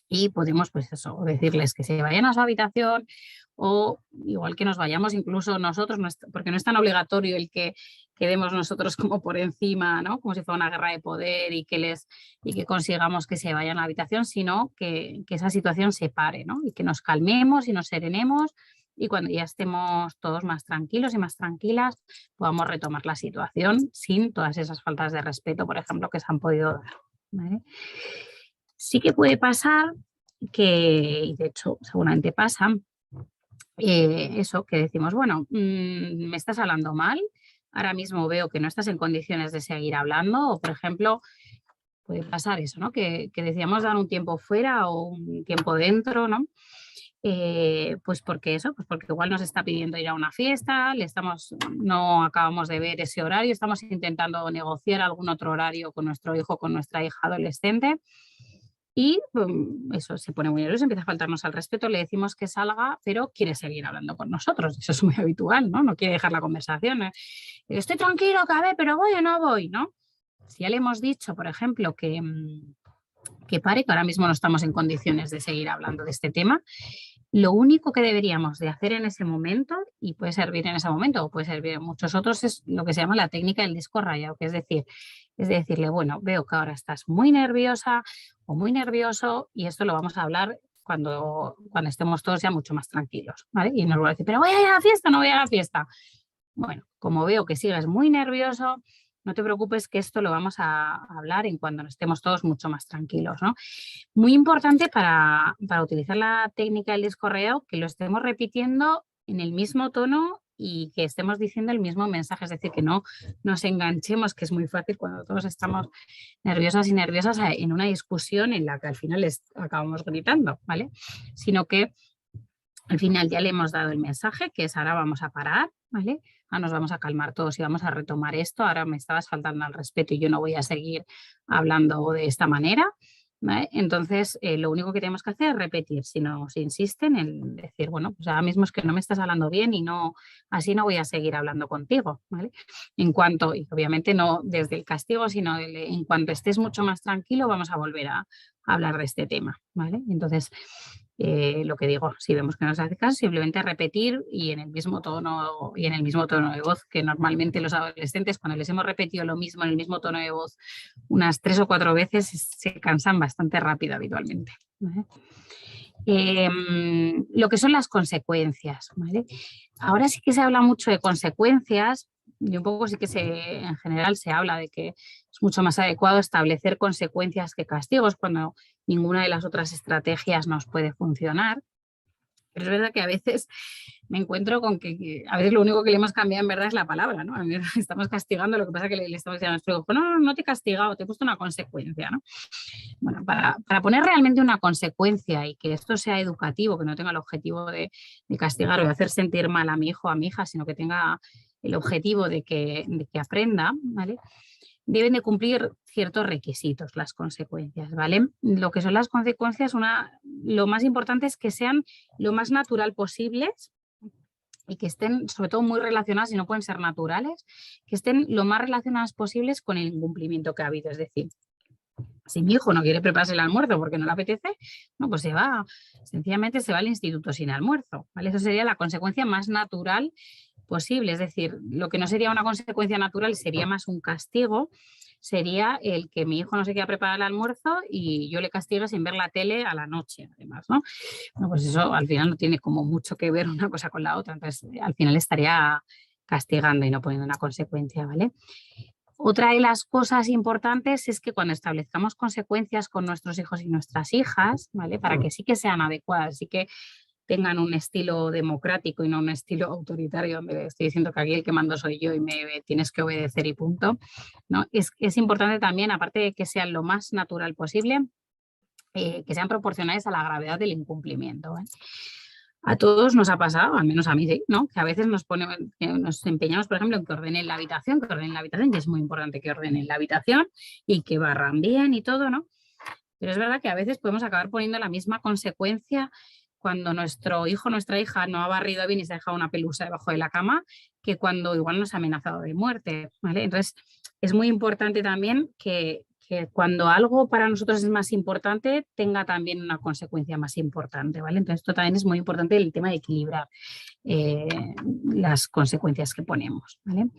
Y podemos, pues eso, decirles que se vayan a su habitación o igual que nos vayamos incluso nosotros, porque no es tan obligatorio el que quedemos nosotros como por encima, ¿no? Como si fuera una guerra de poder y que consigamos que se vayan a la habitación, sino que esa situación se pare, ¿no? Y que nos calmemos y nos serenemos y cuando ya estemos todos más tranquilos y más tranquilas, podamos retomar la situación sin todas esas faltas de respeto, por ejemplo, que se han podido dar, ¿vale? Sí que puede pasar que, y de hecho seguramente pasa, eso que decimos, bueno, me estás hablando mal, ahora mismo veo que no estás en condiciones de seguir hablando, o por ejemplo, puede pasar eso, ¿no? Que decíamos dar un tiempo fuera o un tiempo dentro, ¿no? Pues porque eso, pues porque igual nos está pidiendo ir a una fiesta, no acabamos de ver ese horario, estamos intentando negociar algún otro horario con nuestro hijo, con nuestra hija adolescente. Y eso se pone muy nervioso, empieza a faltarnos al respeto, le decimos que salga, pero quiere seguir hablando con nosotros. Eso es muy habitual, ¿no? No quiere dejar la conversación. Estoy tranquilo, que a ver, pero voy o no voy, ¿no? Si ya le hemos dicho, por ejemplo, que pare, que ahora mismo no estamos en condiciones de seguir hablando de este tema, lo único que deberíamos de hacer en ese momento, y puede servir en ese momento o puede servir en muchos otros, es lo que se llama la técnica del disco rayado, que es decirle, bueno, veo que ahora estás muy nerviosa o muy nervioso y esto lo vamos a hablar cuando estemos todos ya mucho más tranquilos, ¿vale? Y nos va a decir, pero ¿voy a ir a la fiesta o no voy a la fiesta? Bueno, como veo que sigues muy nervioso, no te preocupes que esto lo vamos a hablar en cuando estemos todos mucho más tranquilos, ¿no? Muy importante para utilizar la técnica del disco rayado, que lo estemos repitiendo en el mismo tono y que estemos diciendo el mismo mensaje, es decir, que no nos enganchemos, que es muy fácil cuando todos estamos nerviosas y nerviosas en una discusión en la que al final acabamos gritando, ¿vale? Sino que al final ya le hemos dado el mensaje, que es ahora vamos a parar, ¿vale? Ahora nos vamos a calmar todos y vamos a retomar esto. Ahora me estabas faltando al respeto y yo no voy a seguir hablando de esta manera, ¿vale? Entonces, lo único que tenemos que hacer es repetir. Si nos insisten en decir, bueno, pues ahora mismo es que no me estás hablando bien y así no voy a seguir hablando contigo, ¿vale? Y obviamente no desde el castigo, sino en cuanto estés mucho más tranquilo, vamos a volver a hablar de este tema, ¿vale? Entonces, lo que digo, si vemos que no nos hace caso, simplemente repetir y en el mismo tono de voz, que normalmente los adolescentes, cuando les hemos repetido lo mismo en el mismo tono de voz unas 3 o 4 veces, se cansan bastante rápido habitualmente, ¿vale? Lo que son las consecuencias, ¿vale? Ahora sí que se habla mucho de consecuencias, y un poco sí que en general se habla de que es mucho más adecuado establecer consecuencias que castigos cuando ninguna de las otras estrategias nos puede funcionar. Pero es verdad que a veces me encuentro con que a veces lo único que le hemos cambiado en verdad es la palabra, ¿no? A mí estamos castigando, lo que pasa es que le estamos diciendo a nuestro hijo, no te he castigado, te he puesto una consecuencia, ¿no? Bueno, para poner realmente una consecuencia y que esto sea educativo, que no tenga el objetivo de castigar o de hacer sentir mal a mi hijo o a mi hija, sino que tenga el objetivo de que aprenda, ¿vale? Deben de cumplir ciertos requisitos las consecuencias, ¿vale? Lo que son las consecuencias, lo más importante es que sean lo más natural posibles y que estén sobre todo muy relacionadas, y no pueden ser naturales, que estén lo más relacionadas posibles con el incumplimiento que ha habido. Es decir, si mi hijo no quiere prepararse el almuerzo porque no le apetece, no, pues sencillamente se va al instituto sin almuerzo, ¿vale? Eso sería la consecuencia más natural posible. Es decir, lo que no sería una consecuencia natural sería más un castigo, sería el que mi hijo no se quiera preparar el almuerzo y yo le castigue sin ver la tele a la noche, además, ¿no? Bueno, pues eso al final no tiene como mucho que ver una cosa con la otra, entonces al final estaría castigando y no poniendo una consecuencia, ¿vale? Otra de las cosas importantes es que cuando establezcamos consecuencias con nuestros hijos y nuestras hijas, ¿vale? Para que sí que sean adecuadas, sí que tengan un estilo democrático y no un estilo autoritario, donde estoy diciendo que aquí el que mando soy yo y me tienes que obedecer y punto, ¿no? Es importante también, aparte de que sean lo más natural posible, que sean proporcionales a la gravedad del incumplimiento, ¿eh? A todos nos ha pasado, al menos a mí sí, ¿no? Que a veces nos empeñamos, por ejemplo, en que ordenen la habitación, y es muy importante que ordenen la habitación y que barran bien y todo, ¿no? Pero es verdad que a veces podemos acabar poniendo la misma consecuencia cuando nuestro hijo o nuestra hija no ha barrido bien y se ha dejado una pelusa debajo de la cama, que cuando igual nos ha amenazado de muerte, ¿vale? Entonces, es muy importante también que cuando algo para nosotros es más importante, tenga también una consecuencia más importante, ¿vale? Entonces, esto también es muy importante el tema de equilibrar eh, las consecuencias que ponemos, ¿vale?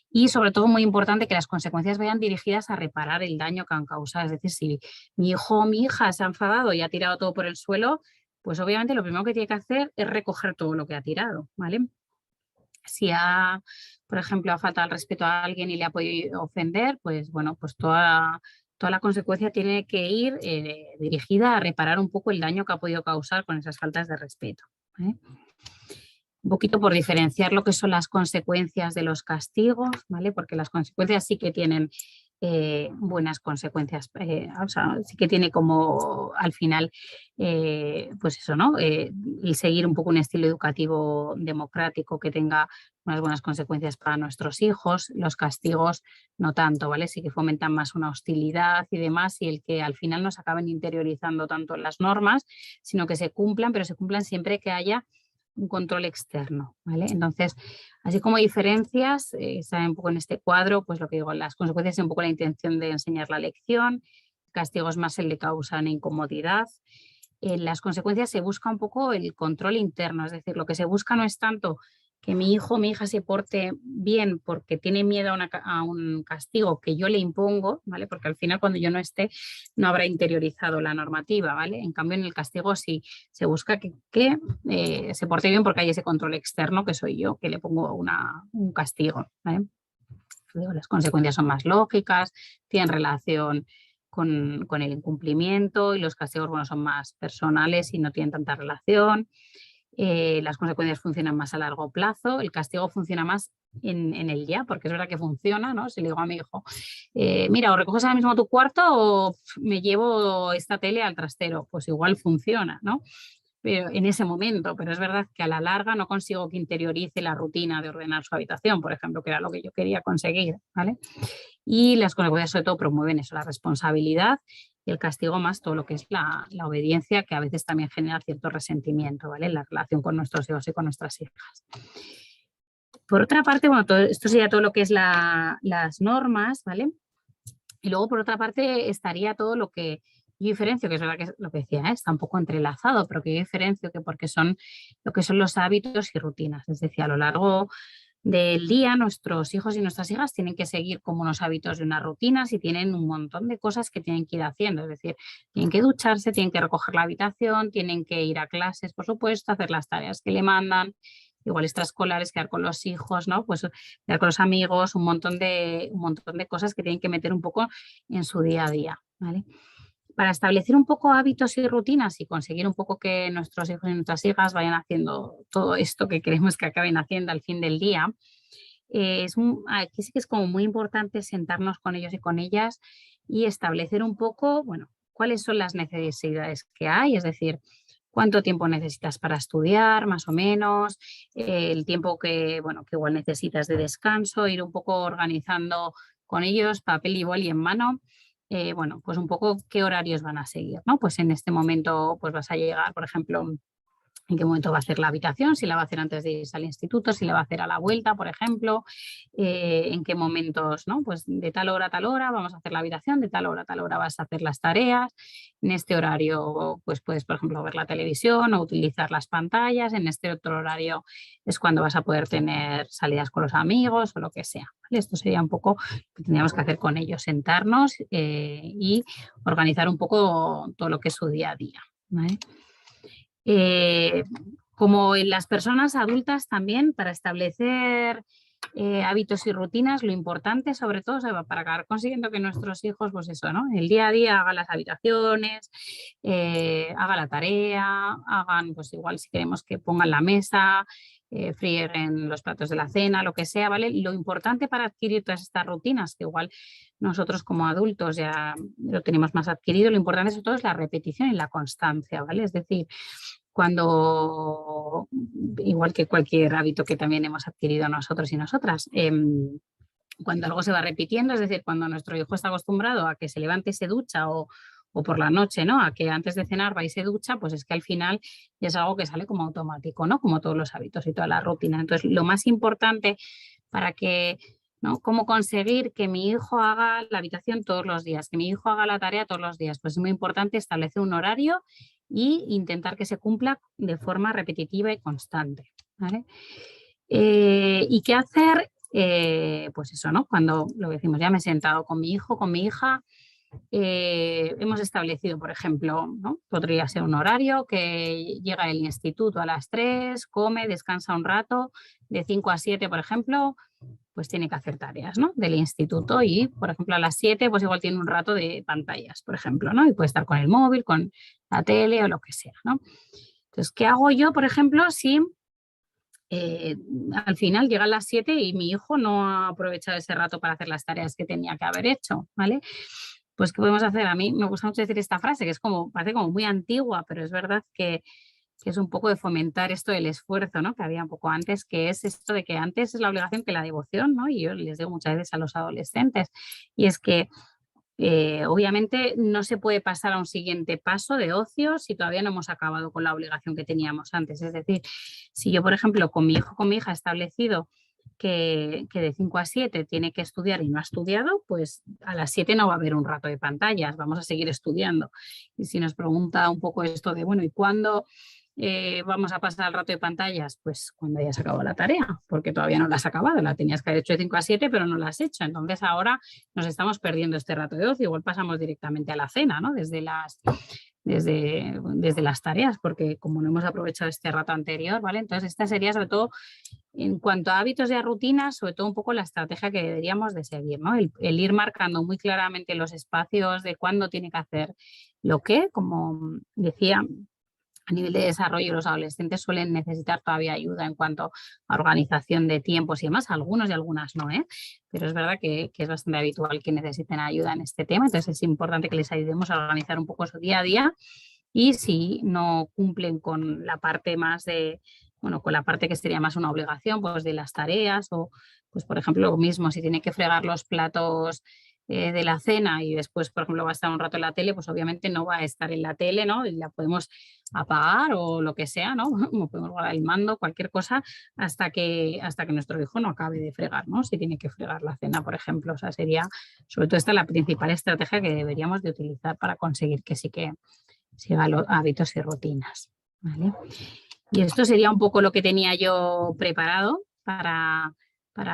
Y sobre todo muy importante que las consecuencias vayan dirigidas a reparar el daño que han causado. Es decir, si mi hijo o mi hija se ha enfadado y ha tirado todo por el suelo, pues obviamente lo primero que tiene que hacer es recoger todo lo que ha tirado, ¿vale? Si por ejemplo, ha faltado el respeto a alguien y le ha podido ofender, pues bueno, pues toda la consecuencia tiene que ir dirigida a reparar un poco el daño que ha podido causar con esas faltas de respeto, ¿vale? Un poquito por diferenciar lo que son las consecuencias de los castigos, ¿vale? Porque las consecuencias sí que tienen buenas consecuencias, o sea, sí que tiene como al final, pues eso, ¿no? Y seguir un poco un estilo educativo democrático que tenga unas buenas consecuencias para nuestros hijos. Los castigos no tanto, ¿vale? Sí que fomentan más una hostilidad y demás, y el que al final no se acaben interiorizando tanto las normas, sino que se cumplan, pero se cumplan siempre que haya un control externo, ¿vale? Entonces, así como diferencias, está un poco en este cuadro, pues lo que digo, las consecuencias es un poco la intención de enseñar la lección, castigos más el de causan incomodidad. En las consecuencias se busca un poco el control interno, es decir, lo que se busca no es tanto que mi hijo o mi hija se porte bien porque tiene miedo a un castigo que yo le impongo, ¿vale? Porque al final cuando yo no esté no habrá interiorizado la normativa, ¿vale? En cambio en el castigo sí se busca que se porte bien porque hay ese control externo que soy yo, que le pongo un castigo, ¿vale? Las consecuencias son más lógicas, tienen relación con el incumplimiento, y los castigos, bueno, son más personales y no tienen tanta relación. Las consecuencias funcionan más a largo plazo, el castigo funciona más en el ya, porque es verdad que funciona, ¿no? Si le digo a mi hijo, mira, o recoges ahora mismo tu cuarto o me llevo esta tele al trastero, pues igual funciona, ¿no? Pero en ese momento, pero es verdad que a la larga no consigo que interiorice la rutina de ordenar su habitación, por ejemplo, que era lo que yo quería conseguir, ¿vale? Y las consecuencias sobre todo promueven eso, la responsabilidad, y el castigo más todo lo que es la obediencia, que a veces también genera cierto resentimiento, ¿vale? En la relación con nuestros hijos y con nuestras hijas. Por otra parte, bueno, esto sería todo lo que es las normas, ¿vale? Y luego, por otra parte, estaría todo lo que yo diferencio, que es verdad que es lo que decía, está un poco entrelazado, pero que yo diferencio que porque son lo que son los hábitos y rutinas. Es decir, a lo largo del día, nuestros hijos y nuestras hijas tienen que seguir como unos hábitos y unas rutinas, y tienen un montón de cosas que tienen que ir haciendo. Es decir, tienen que ducharse, tienen que recoger la habitación, tienen que ir a clases, por supuesto, hacer las tareas que le mandan, igual extraescolares, quedar con los hijos, ¿no? Pues quedar con los amigos, un montón de cosas que tienen que meter un poco en su día a día, ¿vale? Para establecer un poco hábitos y rutinas y conseguir un poco que nuestros hijos y nuestras hijas vayan haciendo todo esto que queremos que acaben haciendo al fin del día, aquí sí que es como muy importante sentarnos con ellos y con ellas y establecer un poco, bueno, cuáles son las necesidades que hay, es decir, cuánto tiempo necesitas para estudiar, más o menos, el tiempo que, bueno, que igual necesitas de descanso, ir un poco organizando con ellos, papel y boli en mano. Bueno, pues un poco qué horarios van a seguir, ¿no? Pues en este momento pues vas a llegar, por ejemplo, en qué momento va a hacer la habitación, si la va a hacer antes de irse al instituto, si la va a hacer a la vuelta, por ejemplo, en qué momentos, ¿no? Pues de tal hora a tal hora vamos a hacer la habitación, de tal hora a tal hora vas a hacer las tareas, en este horario pues puedes, por ejemplo, ver la televisión o utilizar las pantallas, en este otro horario es cuando vas a poder tener salidas con los amigos o lo que sea, ¿vale? Esto sería un poco lo que tendríamos que hacer con ellos, sentarnos y organizar un poco todo lo que es su día a día, ¿vale? Como en las personas adultas también, para establecer hábitos y rutinas, lo importante sobre todo para acabar consiguiendo que nuestros hijos, pues eso, ¿no? El día a día hagan las habitaciones, hagan la tarea, hagan, pues igual si queremos que pongan la mesa, frieguen los platos de la cena, lo que sea, ¿vale? Lo importante para adquirir todas estas rutinas, que igual nosotros como adultos ya lo tenemos más adquirido, lo importante sobre todo es la repetición y la constancia, ¿vale? Es decir, cuando, igual que cualquier hábito que también hemos adquirido nosotros y nosotras, cuando algo se va repitiendo, es decir, cuando nuestro hijo está acostumbrado a que se levante y se ducha o por la noche, ¿no? A que antes de cenar va y se ducha, pues es que al final es algo que sale como automático, ¿no? Como todos los hábitos y toda la rutina. Entonces, lo más importante para que, ¿no? ¿Cómo conseguir que mi hijo haga la habitación todos los días, que mi hijo haga la tarea todos los días? Pues es muy importante establecer un horario y intentar que se cumpla de forma repetitiva y constante, ¿vale? ¿Y qué hacer? Pues eso, ¿no? Cuando lo que decimos, ya me he sentado con mi hijo, con mi hija, hemos establecido, por ejemplo, ¿no? Podría ser un horario que llega el instituto a las 3, come, descansa un rato, de 5 a 7, por ejemplo, pues tiene que hacer tareas, ¿no? Del instituto y, por ejemplo, a las 7, pues igual tiene un rato de pantallas, por ejemplo, ¿no? Y puede estar con el móvil, con la tele o lo que sea, ¿no? Entonces, ¿qué hago yo, por ejemplo, si al final llegan las 7 y mi hijo no ha aprovechado ese rato para hacer las tareas que tenía que haber hecho, ¿vale? Pues, ¿qué podemos hacer? A mí me gusta mucho decir esta frase, que es como, parece como muy antigua, pero es verdad que es un poco de fomentar esto del esfuerzo, ¿no? Que había un poco antes, que es esto de que antes es la obligación que la devoción, ¿no? Y yo les digo muchas veces a los adolescentes, y es que obviamente no se puede pasar a un siguiente paso de ocio si todavía no hemos acabado con la obligación que teníamos antes. Es decir, si yo, por ejemplo, con mi hijo, con mi hija he establecido que de 5 a 7 tiene que estudiar y no ha estudiado, pues a las 7 no va a haber un rato de pantallas, vamos a seguir estudiando. Y si nos pregunta un poco esto de, bueno, ¿y cuándo vamos a pasar al rato de pantallas? Pues cuando hayas acabado la tarea, porque todavía no la has acabado, la tenías que haber hecho de 5 a 7, pero no la has hecho. Entonces ahora nos estamos perdiendo este rato de ocio, igual pasamos directamente a la cena, ¿no? Desde las tareas, porque como no hemos aprovechado este rato anterior, ¿vale? Entonces esta sería sobre todo en cuanto a hábitos y a rutinas, sobre todo un poco la estrategia que deberíamos de seguir, ¿no? El ir marcando muy claramente los espacios de cuándo tiene que hacer lo que, como decía, a nivel de desarrollo los adolescentes suelen necesitar todavía ayuda en cuanto a organización de tiempos y demás, algunos y algunas no, ¿eh? Pero es verdad que es bastante habitual que necesiten ayuda en este tema, entonces es importante que les ayudemos a organizar un poco su día a día y si no cumplen con la parte más de, bueno, con la parte que sería más una obligación, pues de las tareas o, pues por ejemplo, lo mismo, si tiene que fregar los platos de la cena y después, por ejemplo, va a estar un rato en la tele, pues obviamente no va a estar en la tele, ¿no? Y la podemos apagar o lo que sea, ¿no? Como podemos guardar el mando, cualquier cosa, hasta que nuestro hijo no acabe de fregar, ¿no? Si tiene que fregar la cena, por ejemplo. O sea, sería, sobre todo esta la principal estrategia que deberíamos de utilizar para conseguir que sí que siga los hábitos y rutinas, ¿vale? Y esto sería un poco lo que tenía yo preparado para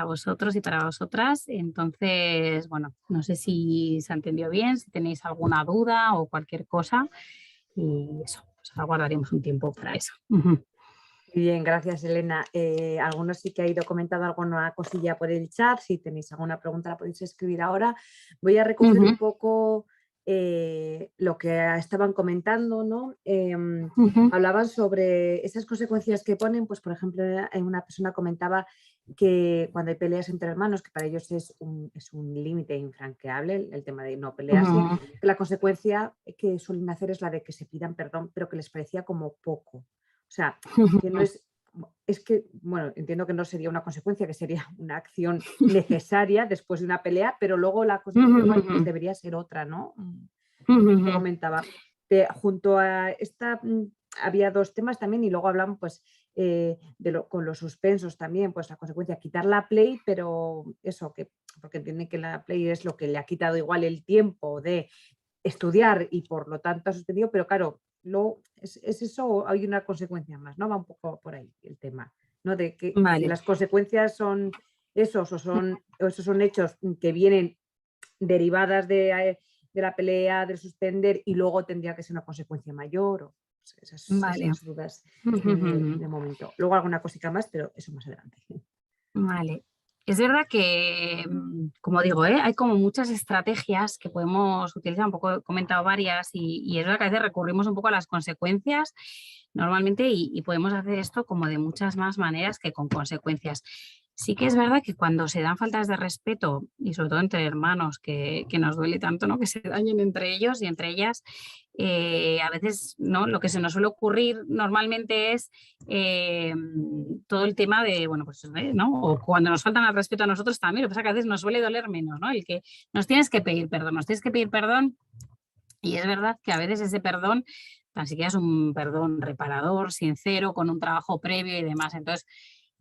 vosotros y para vosotras. Entonces, bueno, no sé si se ha entendido bien, si tenéis alguna duda o cualquier cosa. Y eso, pues ahora guardaremos un tiempo para eso. Bien, gracias Elena. Algunos sí que ha ido comentando alguna cosilla por el chat. Si tenéis alguna pregunta la podéis escribir ahora. Voy a recoger un poco lo que estaban comentando, ¿no? Hablaban sobre esas consecuencias que ponen, pues por ejemplo, una persona comentaba que cuando hay peleas entre hermanos, que para ellos es un límite infranqueable el tema de no pelearse, que la consecuencia que suelen hacer es la de que se pidan perdón, pero que les parecía como poco. O sea, que no es que, bueno, entiendo que no sería una consecuencia, que sería una acción necesaria después de una pelea, pero luego la consecuencia igual pues debería ser otra, ¿no? Lo comentaba. Junto a esta había dos temas también y luego hablaban pues con los suspensos también, pues la consecuencia, quitar la Play, pero eso, porque entienden que la Play es lo que le ha quitado igual el tiempo de estudiar y por lo tanto ha suspendido, pero claro, luego es eso, hay una consecuencia más, ¿no? Va un poco por ahí el tema, ¿no? De que si Vale. las consecuencias son esos o esos son hechos que vienen derivadas de la pelea, de suspender y luego tendría que ser una consecuencia mayor o esas dudas de momento. Luego alguna cosita más, pero eso más adelante. Vale. Es verdad que, como digo, hay como muchas estrategias que podemos utilizar, un poco he comentado varias y es verdad que a veces recurrimos un poco a las consecuencias normalmente y podemos hacer esto como de muchas más maneras que con consecuencias. Sí que es verdad que cuando se dan faltas de respeto y sobre todo entre hermanos, que nos duele tanto, ¿no? Que se dañen entre ellos y entre ellas, a veces, ¿no? Lo que se nos suele ocurrir normalmente es todo el tema de, bueno, pues, ¿no? O cuando nos faltan al respeto a nosotros también, lo que pasa es que a veces nos suele doler menos, ¿no? El que nos tienes que pedir perdón y es verdad que a veces ese perdón tan siquiera es un perdón reparador, sincero, con un trabajo previo y demás. Entonces,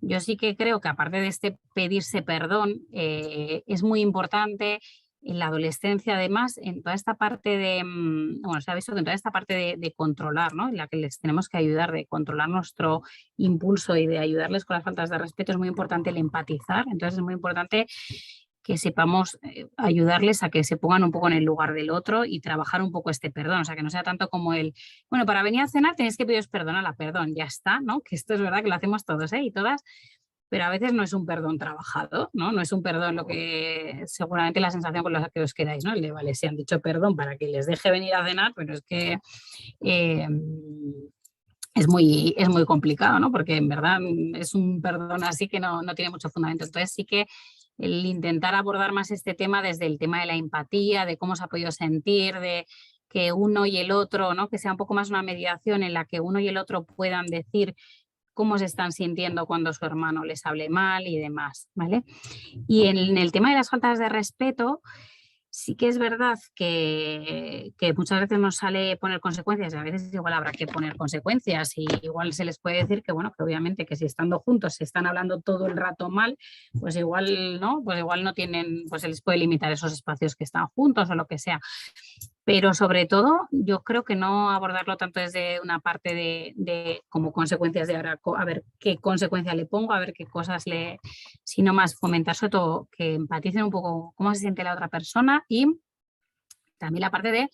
yo sí que creo que aparte de este pedirse perdón, es muy importante en la adolescencia, además, en toda esta parte de, bueno, se ha visto que en toda esta parte de controlar, ¿no? En la que les tenemos que ayudar, de controlar nuestro impulso y de ayudarles con las faltas de respeto, es muy importante el empatizar. Entonces, es muy importante que sepamos ayudarles a que se pongan un poco en el lugar del otro y trabajar un poco este perdón, o sea, que no sea tanto como el, bueno, para venir a cenar tenéis que pediros perdón a la perdón, ya está, ¿no? Que esto es verdad que lo hacemos todos, y todas, pero a veces no es un perdón trabajado, ¿no? No es un perdón lo que seguramente la sensación con la que os quedáis, ¿no? El de, vale, se han dicho perdón para que les deje venir a cenar, pero es que es muy complicado, ¿no? Porque en verdad es un perdón así que no tiene mucho fundamento. Entonces sí que el intentar abordar más este tema desde el tema de la empatía, de cómo se ha podido sentir, de que uno y el otro, ¿no? Que sea un poco más una mediación en la que uno y el otro puedan decir cómo se están sintiendo cuando su hermano les hable mal y demás, ¿vale? Y en el tema de las faltas de respeto, sí que es verdad que muchas veces nos sale poner consecuencias y a veces igual habrá que poner consecuencias y igual se les puede decir que, bueno, que obviamente que si estando juntos se están hablando todo el rato mal, pues igual no tienen, pues se les puede limitar esos espacios que están juntos o lo que sea. Pero sobre todo, yo creo que no abordarlo tanto desde una parte de como consecuencias de ahora, a ver qué consecuencia le pongo, a ver qué cosas sino más fomentar sobre todo que empaticen un poco cómo se siente la otra persona y también la parte de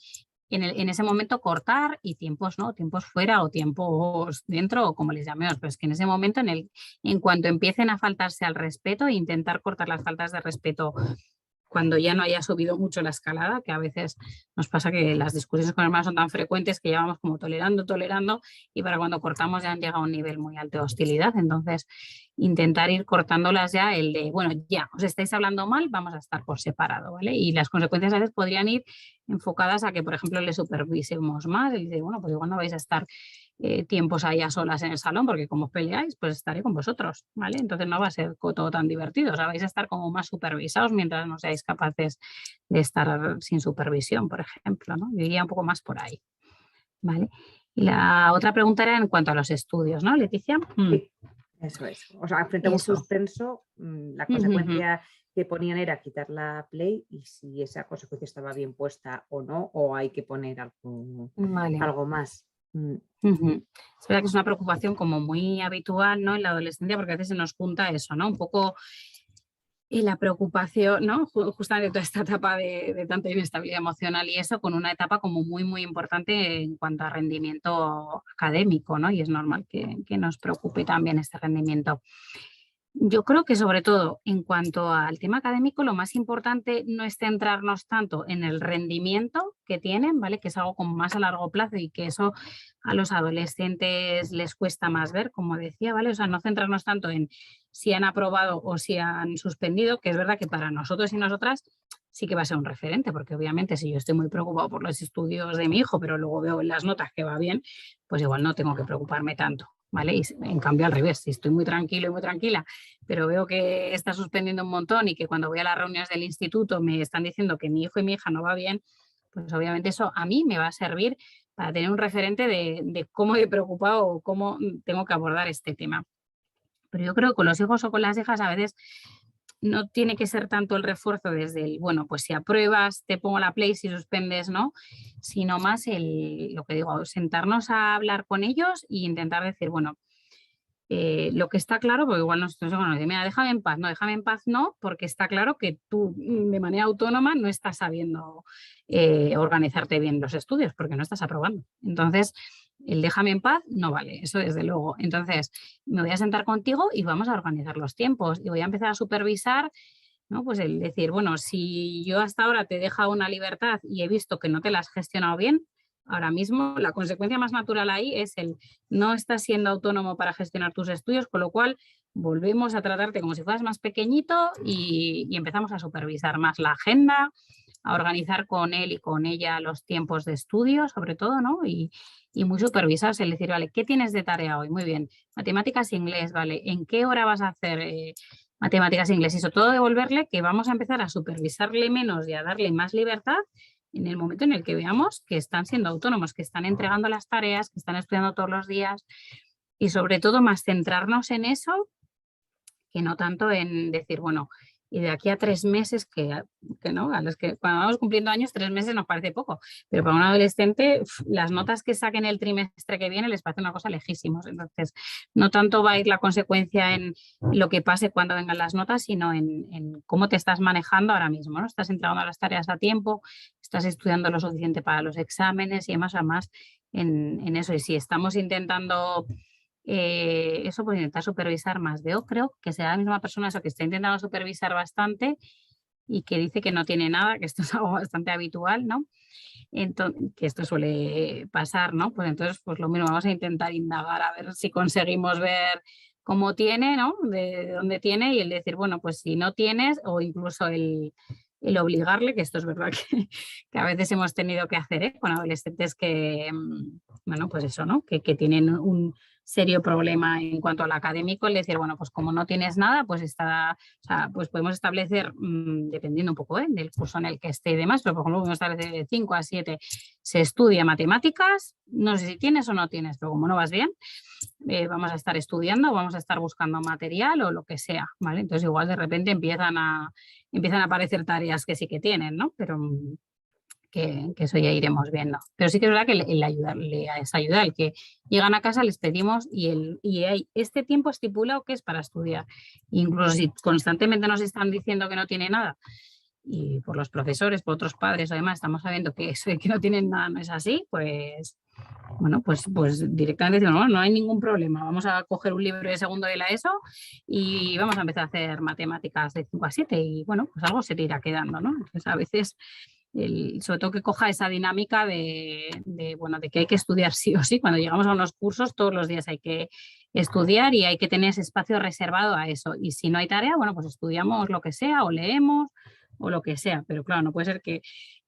en ese momento cortar y tiempos, ¿no? Tiempos fuera o tiempos dentro o como les llamemos, pero es que en ese momento en cuanto empiecen a faltarse al respeto, intentar cortar las faltas de respeto cuando ya no haya subido mucho la escalada, que a veces nos pasa que las discusiones con hermanos son tan frecuentes que llevamos como tolerando, y para cuando cortamos ya han llegado a un nivel muy alto de hostilidad. Entonces, intentar ir cortándolas ya, el de, bueno, ya, os estáis hablando mal, vamos a estar por separado, ¿vale? Y las consecuencias a veces podrían ir enfocadas a que, por ejemplo, le supervisemos más, y de, bueno, pues igual no vais a estar tiempos ahí a solas en el salón, porque como os peleáis, pues estaré con vosotros, ¿vale? Entonces no va a ser todo tan divertido, o sea, vais a estar como más supervisados mientras no seáis capaces de estar sin supervisión, por ejemplo, ¿no? Yo iría un poco más por ahí, ¿vale? Y la otra pregunta era en cuanto a los estudios, ¿no, Leticia? Sí, eso es. O sea, frente a un Eso. suspenso, la consecuencia que ponían era quitar la Play y si esa consecuencia estaba bien puesta o no, o hay que poner Vale. algo más. Es verdad que es una preocupación como muy habitual, ¿no? En la adolescencia, porque a veces se nos junta eso, ¿no? Un poco Y la preocupación, ¿no? Justamente toda esta etapa de tanta inestabilidad emocional y eso, con una etapa como muy, muy importante en cuanto a rendimiento académico, ¿no? Y es normal que nos preocupe también este rendimiento. Yo creo que sobre todo en cuanto al tema académico, lo más importante no es centrarnos tanto en el rendimiento que tienen, ¿vale? Que es algo como más a largo plazo y que eso a los adolescentes les cuesta más ver, como decía, ¿vale? O sea, no centrarnos tanto en si han aprobado o si han suspendido, que es verdad que para nosotros y nosotras sí que va a ser un referente, porque obviamente si yo estoy muy preocupado por los estudios de mi hijo, pero luego veo en las notas que va bien, pues igual no tengo que preocuparme tanto, ¿vale? Y en cambio al revés, si estoy muy tranquilo y muy tranquila, pero veo que está suspendiendo un montón y que cuando voy a las reuniones del instituto me están diciendo que mi hijo y mi hija no va bien, pues obviamente eso a mí me va a servir para tener un referente de cómo he preocupado o cómo tengo que abordar este tema. Pero yo creo que con los hijos o con las hijas a veces no tiene que ser tanto el refuerzo desde el, bueno, pues si apruebas, te pongo la play, si suspendes, no, sino más lo que digo, sentarnos a hablar con ellos e intentar decir, bueno, lo que está claro, porque igual nosotros nos dicen, mira, déjame en paz no, porque está claro que tú de manera autónoma no estás sabiendo organizarte bien los estudios, porque no estás aprobando. Entonces, el déjame en paz no vale, eso desde luego. Entonces, me voy a sentar contigo y vamos a organizar los tiempos y voy a empezar a supervisar, ¿no? Pues el decir, bueno, si yo hasta ahora te he dejado una libertad y he visto que no te la has gestionado bien, ahora mismo la consecuencia más natural ahí es el no estás siendo autónomo para gestionar tus estudios, con lo cual volvemos a tratarte como si fueras más pequeñito y empezamos a supervisar más la agenda, a organizar con él y con ella los tiempos de estudio, sobre todo, ¿no? Y muy supervisados, el decir, vale, ¿qué tienes de tarea hoy? Muy bien, matemáticas, inglés, vale, ¿en qué hora vas a hacer matemáticas, inglés? Y sobre todo devolverle que vamos a empezar a supervisarle menos y a darle más libertad en el momento en el que veamos que están siendo autónomos, que están entregando las tareas, que están estudiando todos los días y sobre todo más centrarnos en eso que no tanto en decir, bueno, y de aquí a 3 meses, que no, a los que cuando vamos cumpliendo años, 3 meses nos parece poco, pero para un adolescente las notas que saquen el trimestre que viene les parece una cosa lejísimos. Entonces, no tanto va a ir la consecuencia en lo que pase cuando vengan las notas, sino en cómo te estás manejando ahora mismo, ¿no? Estás entregando las tareas a tiempo, estás estudiando lo suficiente para los exámenes y demás, además en eso. Y si estamos intentando eso, pues intentar supervisar más. Creo que será la misma persona eso, que está intentando supervisar bastante y que dice que no tiene nada, que esto es algo bastante habitual, ¿no? Entonces, que esto suele pasar, ¿no? Pues entonces, pues lo mismo, vamos a intentar indagar a ver si conseguimos ver cómo tiene, ¿no? De dónde tiene y el decir, bueno, pues si no tienes o incluso el obligarle, que esto es verdad que a veces hemos tenido que hacer con adolescentes que, bueno, pues eso, ¿no? Que tienen un serio problema en cuanto al académico, el decir, bueno, pues como no tienes nada, pues está, o sea, pues podemos establecer, dependiendo un poco del curso en el que esté y demás, pero por ejemplo podemos establecer de 5 a 7 se estudia matemáticas, no sé si tienes o no tienes, pero como no vas bien, vamos a estar estudiando, vamos a estar buscando material o lo que sea, ¿vale? Entonces igual de repente empiezan a aparecer tareas que sí que tienen, ¿no? Pero que eso ya iremos viendo. Pero sí que es verdad que el ayudarle a esa ayuda, el que llegan a casa les pedimos y hay este tiempo estipulado que es para estudiar. Incluso si constantemente nos están diciendo que no tiene nada, y por los profesores, por otros padres, además estamos sabiendo que eso de que no tienen nada no es así, pues bueno, pues directamente decimos, no, no hay ningún problema, vamos a coger un libro de segundo de la ESO y vamos a empezar a hacer matemáticas de 5 a 7 y bueno, pues algo se te irá quedando, ¿no? Entonces a veces sobre todo que coja esa dinámica bueno, de que hay que estudiar sí o sí. Cuando llegamos a unos cursos, todos los días hay que estudiar y hay que tener ese espacio reservado a eso. Y si no hay tarea, bueno, pues estudiamos lo que sea o leemos o lo que sea. Pero claro, no puede ser que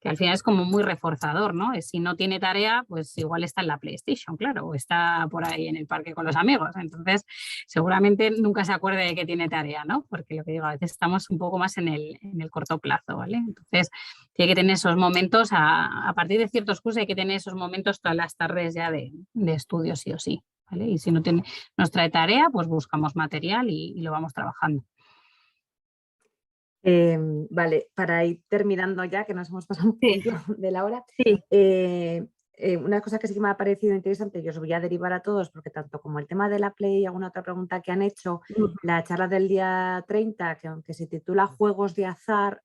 al final es como muy reforzador, ¿no? Si no tiene tarea, pues igual está en la PlayStation, claro, o está por ahí en el parque con los amigos. Entonces, seguramente nunca se acuerde de que tiene tarea, ¿no? Porque lo que digo, a veces estamos un poco más en el corto plazo, ¿vale? Entonces, tiene que tener esos momentos, a partir de ciertos cursos hay que tener esos momentos todas las tardes ya de estudio sí o sí, ¿vale? Y si no nos trae tarea, pues buscamos material y lo vamos trabajando. Vale, para ir terminando ya, que nos hemos pasado un poquito de la hora, Sí. una cosa que sí que me ha parecido interesante, y os voy a derivar a todos, porque tanto como el tema de la Play y alguna otra pregunta que han hecho, Ujú, la charla del día 30, que aunque se titula Juegos de azar,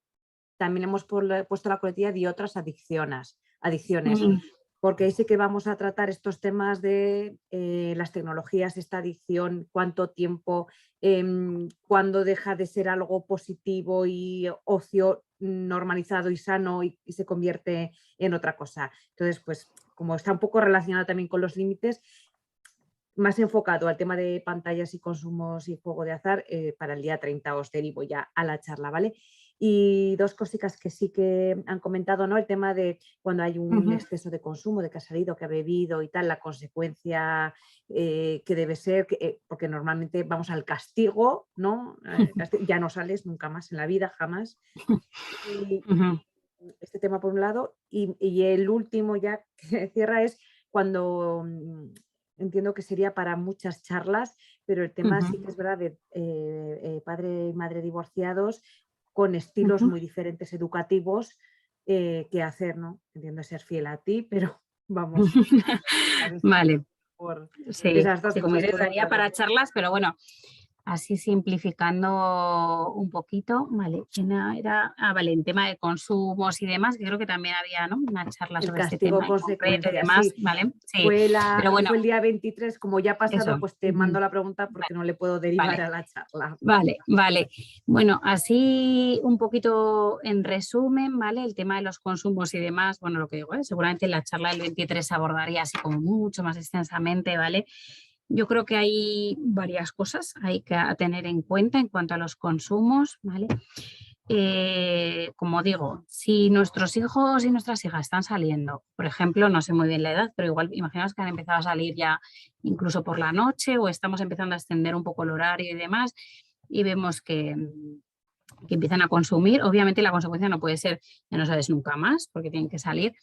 también hemos puesto la coletilla de otras adicciones, mm, porque ahí sí que vamos a tratar estos temas de las tecnologías, esta adicción, cuánto tiempo, cuándo deja de ser algo positivo y ocio normalizado y sano y se convierte en otra cosa. Entonces, pues como está un poco relacionado también con los límites, más enfocado al tema de pantallas y consumos y juego de azar, para el día 30 os derivo ya a la charla, ¿vale? Y dos cositas que sí que han comentado, ¿no? El tema de cuando hay un ujú, exceso de consumo, de que ha salido, que ha bebido y tal, la consecuencia que debe ser, porque normalmente vamos al castigo, ¿no? Ya no sales nunca más en la vida, jamás. Y ujú, este tema por un lado, y el último ya que cierra es cuando entiendo que sería para muchas charlas, pero el tema sí que ujú, es verdad de padre y madre divorciados con estilos ujú. muy diferentes educativos que hacer, ¿no? Entiendo ser fiel a ti, pero vamos, Vale, por sí, esas dos sí, como cosas dices, por un daría lado. para charlas, pero bueno, así simplificando un poquito, vale, ¿quién era? Ah, vale, en tema de consumos y demás, que creo que también había, ¿no? Una charla El sobre este castigo tema en concreto y consecuencia, demás, sí. ¿vale? Sí, pero bueno, Fue el día 23, como ya ha eso. pasado, pues te Ujú, mando la pregunta porque no le puedo derivar vale. a la charla. Vale, vale. Bueno, así un poquito en resumen, ¿vale? El tema de los consumos y demás, bueno, lo que digo, seguramente en la charla del 23 se abordaría así como mucho más extensamente, ¿vale? Yo creo que hay varias cosas hay que tener en cuenta en cuanto a los consumos, ¿vale? Como digo, si nuestros hijos y nuestras hijas están saliendo, por ejemplo, no sé muy bien la edad, pero igual imaginaos que han empezado a salir ya incluso por la noche o estamos empezando a extender un poco el horario y demás, y vemos que empiezan a consumir, obviamente la consecuencia no puede ser ya no sales nunca más porque tienen que salir,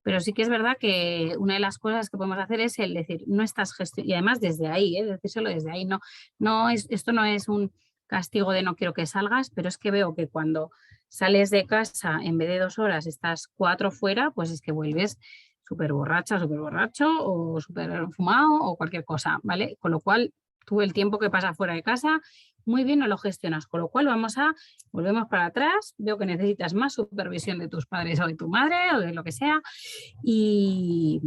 pero sí que es verdad que una de las cosas que podemos hacer es el decir, no estás gestionando, y además desde ahí, decírselo desde ahí, no, no es, esto no es un castigo de no quiero que salgas, pero es que veo que cuando sales de casa en vez de 2 horas estás 4 fuera, pues es que vuelves súper borracha, súper borracho o súper fumado o cualquier cosa, ¿vale? Con lo cual, tú el tiempo que pasas fuera de casa, muy bien no lo gestionas, con lo cual volvemos para atrás, veo que necesitas más supervisión de tus padres o de tu madre o de lo que sea y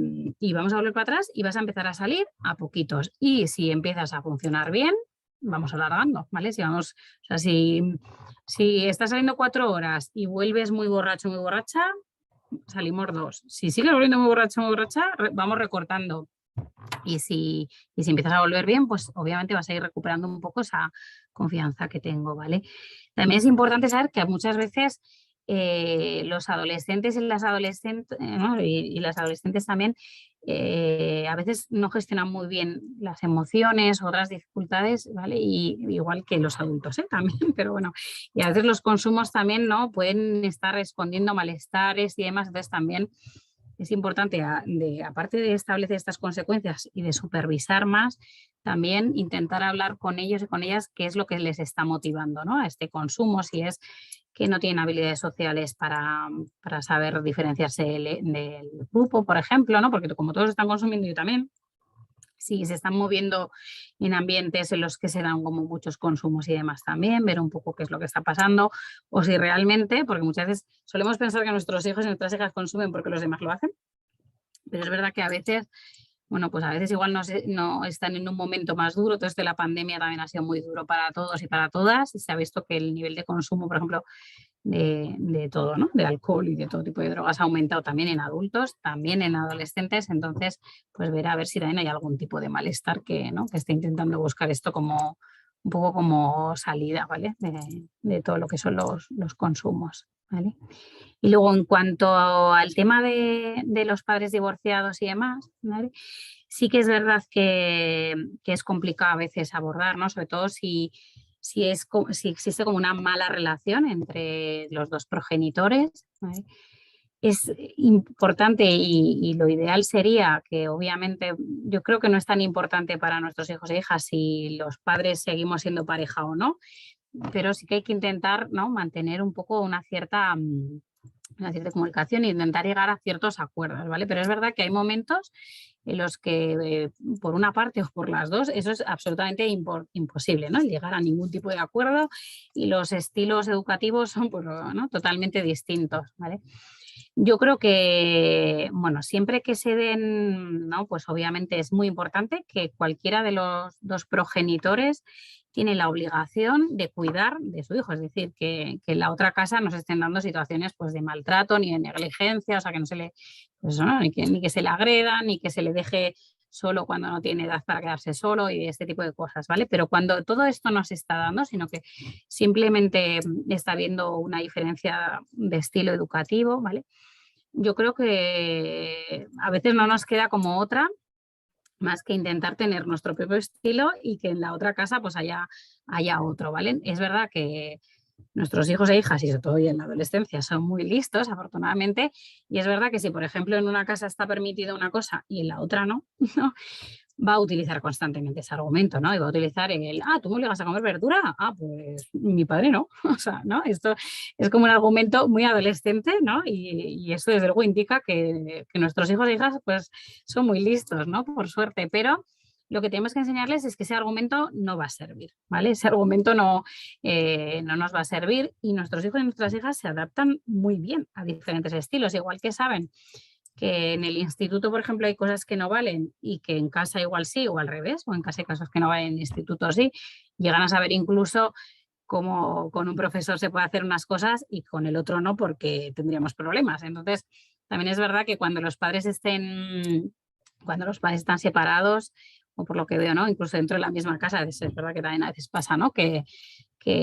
vamos a volver para atrás y vas a empezar a salir a poquitos. Y si empiezas a funcionar bien, vamos alargando, ¿vale? Si vamos, o sea, si estás saliendo 4 horas y vuelves muy borracho, muy borracha, salimos 2. Si sigues volviendo muy borracha, vamos recortando. Y si empiezas a volver bien, pues obviamente vas a ir recuperando un poco esa confianza que tengo, ¿vale? También es importante saber que muchas veces los adolescentes y las adolescentes, ¿no? y las adolescentes también a veces no gestionan muy bien las emociones, otras dificultades, ¿vale? Y igual que los adultos, ¿eh? También, pero bueno, y a veces los consumos también, ¿no? Pueden estar respondiendo a malestares y demás, entonces también es importante, aparte de establecer estas consecuencias y de supervisar más, también intentar hablar con ellos y con ellas qué es lo que les está motivando, ¿no? A este consumo, si es que no tienen habilidades sociales para saber diferenciarse del grupo, por ejemplo, ¿no? Porque como todos están consumiendo, yo también, si se están moviendo en ambientes en los que se dan como muchos consumos y demás también, ver un poco qué es lo que está pasando, o si realmente, porque muchas veces solemos pensar que nuestros hijos y nuestras hijas consumen porque los demás lo hacen, pero es verdad que a veces, bueno, pues a veces igual no están en un momento más duro, todo esto de la pandemia también ha sido muy duro para todos y para todas, y se ha visto que el nivel de consumo, por ejemplo, de todo, ¿no? De alcohol y de todo tipo de drogas ha aumentado también en adultos, también en adolescentes, entonces, pues ver a ver si también hay algún tipo de malestar que, ¿no? que esté intentando buscar esto como un poco como salida, ¿vale? De todo lo que son los consumos, ¿vale? Y luego, en cuanto al tema de los padres divorciados y demás, ¿vale? Sí que es verdad que es complicado a veces abordar, ¿no? Sobre todo si existe como una mala relación entre los dos progenitores, ¿vale? Es importante y lo ideal sería que obviamente yo creo que no es tan importante para nuestros hijos e hijas si los padres seguimos siendo pareja o no, pero sí que hay que intentar, ¿no? mantener un poco una cierta de comunicación e intentar llegar a ciertos acuerdos, ¿vale? Pero es verdad que hay momentos en los que, por una parte o por las dos, eso es absolutamente imposible, ¿no? El llegar a ningún tipo de acuerdo y los estilos educativos son pues, ¿no? totalmente distintos, ¿vale? Yo creo que, bueno, siempre que se den, ¿no? Pues obviamente es muy importante que cualquiera de los dos progenitores tiene la obligación de cuidar de su hijo, es decir, que en la otra casa no se estén dando situaciones pues, de maltrato ni de negligencia, o sea, que no se le, pues eso, ¿no? Ni que se le agreda, ni que se le deje solo cuando no tiene edad para quedarse solo y este tipo de cosas, ¿vale? Pero cuando todo esto no se está dando, sino que simplemente está habiendo una diferencia de estilo educativo, ¿vale? Yo creo que a veces no nos queda como otra más que intentar tener nuestro propio estilo y que en la otra casa pues haya otro, ¿vale? Es verdad que nuestros hijos e hijas, y sobre todo hoy en la adolescencia, son muy listos, afortunadamente, y es verdad que si, por ejemplo, en una casa está permitida una cosa y en la otra no, ¿no? Va a utilizar constantemente ese argumento, ¿no? Y va a utilizar ¿tú me obligas a comer verdura? Ah, pues mi padre no. O sea, ¿no? Esto es como un argumento muy adolescente, ¿no? Y eso desde luego indica que nuestros hijos e hijas pues son muy listos, ¿no? Por suerte, pero lo que tenemos que enseñarles es que ese argumento no va a servir, ¿vale? Ese argumento no nos va a servir y nuestros hijos y nuestras hijas se adaptan muy bien a diferentes estilos, igual que saben que en el instituto, por ejemplo, hay cosas que no valen y que en casa igual sí, o al revés, o en casa hay cosas que no valen, en el instituto sí, llegan a saber incluso cómo con un profesor se puede hacer unas cosas y con el otro no, porque tendríamos problemas. Entonces, también es verdad que cuando los padres están separados, o por lo que veo, ¿no? Incluso dentro de la misma casa, es verdad que también a veces pasa, ¿no? Que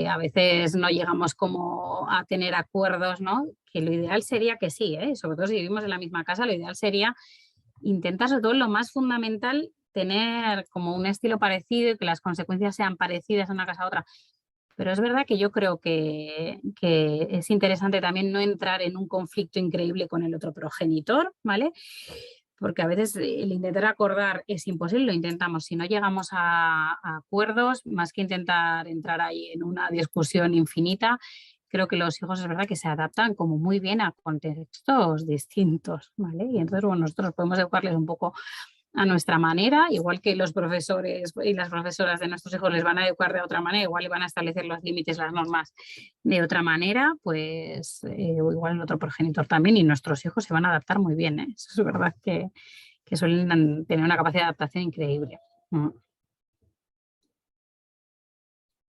a veces no llegamos como a tener acuerdos, ¿no? Que lo ideal sería que sí, ¿eh? Sobre todo si vivimos en la misma casa, lo ideal sería intentar, sobre todo lo más fundamental, tener como un estilo parecido y que las consecuencias sean parecidas de una casa a otra. Pero es verdad que yo creo que es interesante también no entrar en un conflicto increíble con el otro progenitor, ¿vale? Porque a veces el intentar acordar es imposible, lo intentamos. Si no llegamos a acuerdos, más que intentar entrar ahí en una discusión infinita, creo que los hijos es verdad que se adaptan como muy bien a contextos distintos, ¿vale? Y entonces, bueno, nosotros podemos educarles un poco a nuestra manera, igual que los profesores y las profesoras de nuestros hijos les van a educar de otra manera, igual le van a establecer los límites, las normas de otra manera, pues o igual el otro progenitor también y nuestros hijos se van a adaptar muy bien, ¿eh? Eso es verdad que suelen tener una capacidad de adaptación increíble.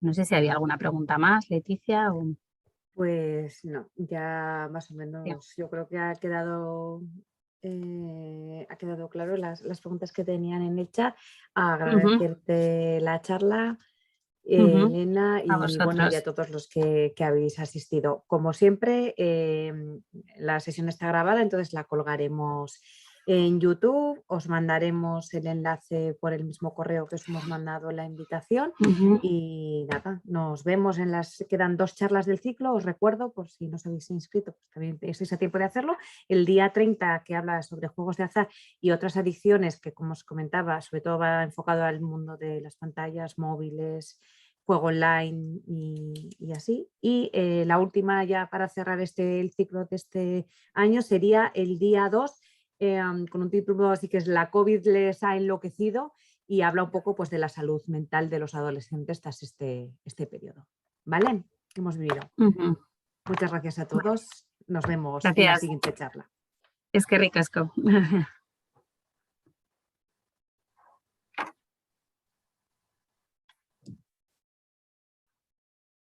No sé si había alguna pregunta más, Leticia. Pues no, ya más o Sí. menos yo creo que ha quedado claro las preguntas que tenían en el chat. Ujú, Agradecerte la charla, ujú. Elena, A y bueno, y a vosotros. todos los que habéis asistido. Como siempre, la sesión está grabada, entonces la colgaremos en YouTube. Os mandaremos el enlace por el mismo correo que os hemos mandado la invitación. Ujú. Y nada, nos vemos quedan 2 charlas del ciclo, os recuerdo, por si no os habéis inscrito, pues también estáis a tiempo de hacerlo. El día 30, que habla sobre juegos de azar y otras adicciones, que como os comentaba, sobre todo va enfocado al mundo de las pantallas móviles, juego online y así. Y la última, ya para cerrar el ciclo de este año, sería el día 2, con un título así que es "La COVID les ha enloquecido", y habla un poco pues, de la salud mental de los adolescentes tras este periodo. ¿Vale? Que hemos vivido. Ujú. Muchas gracias a Bueno, todos. Nos vemos en la gracias. siguiente charla. Es que ricasco.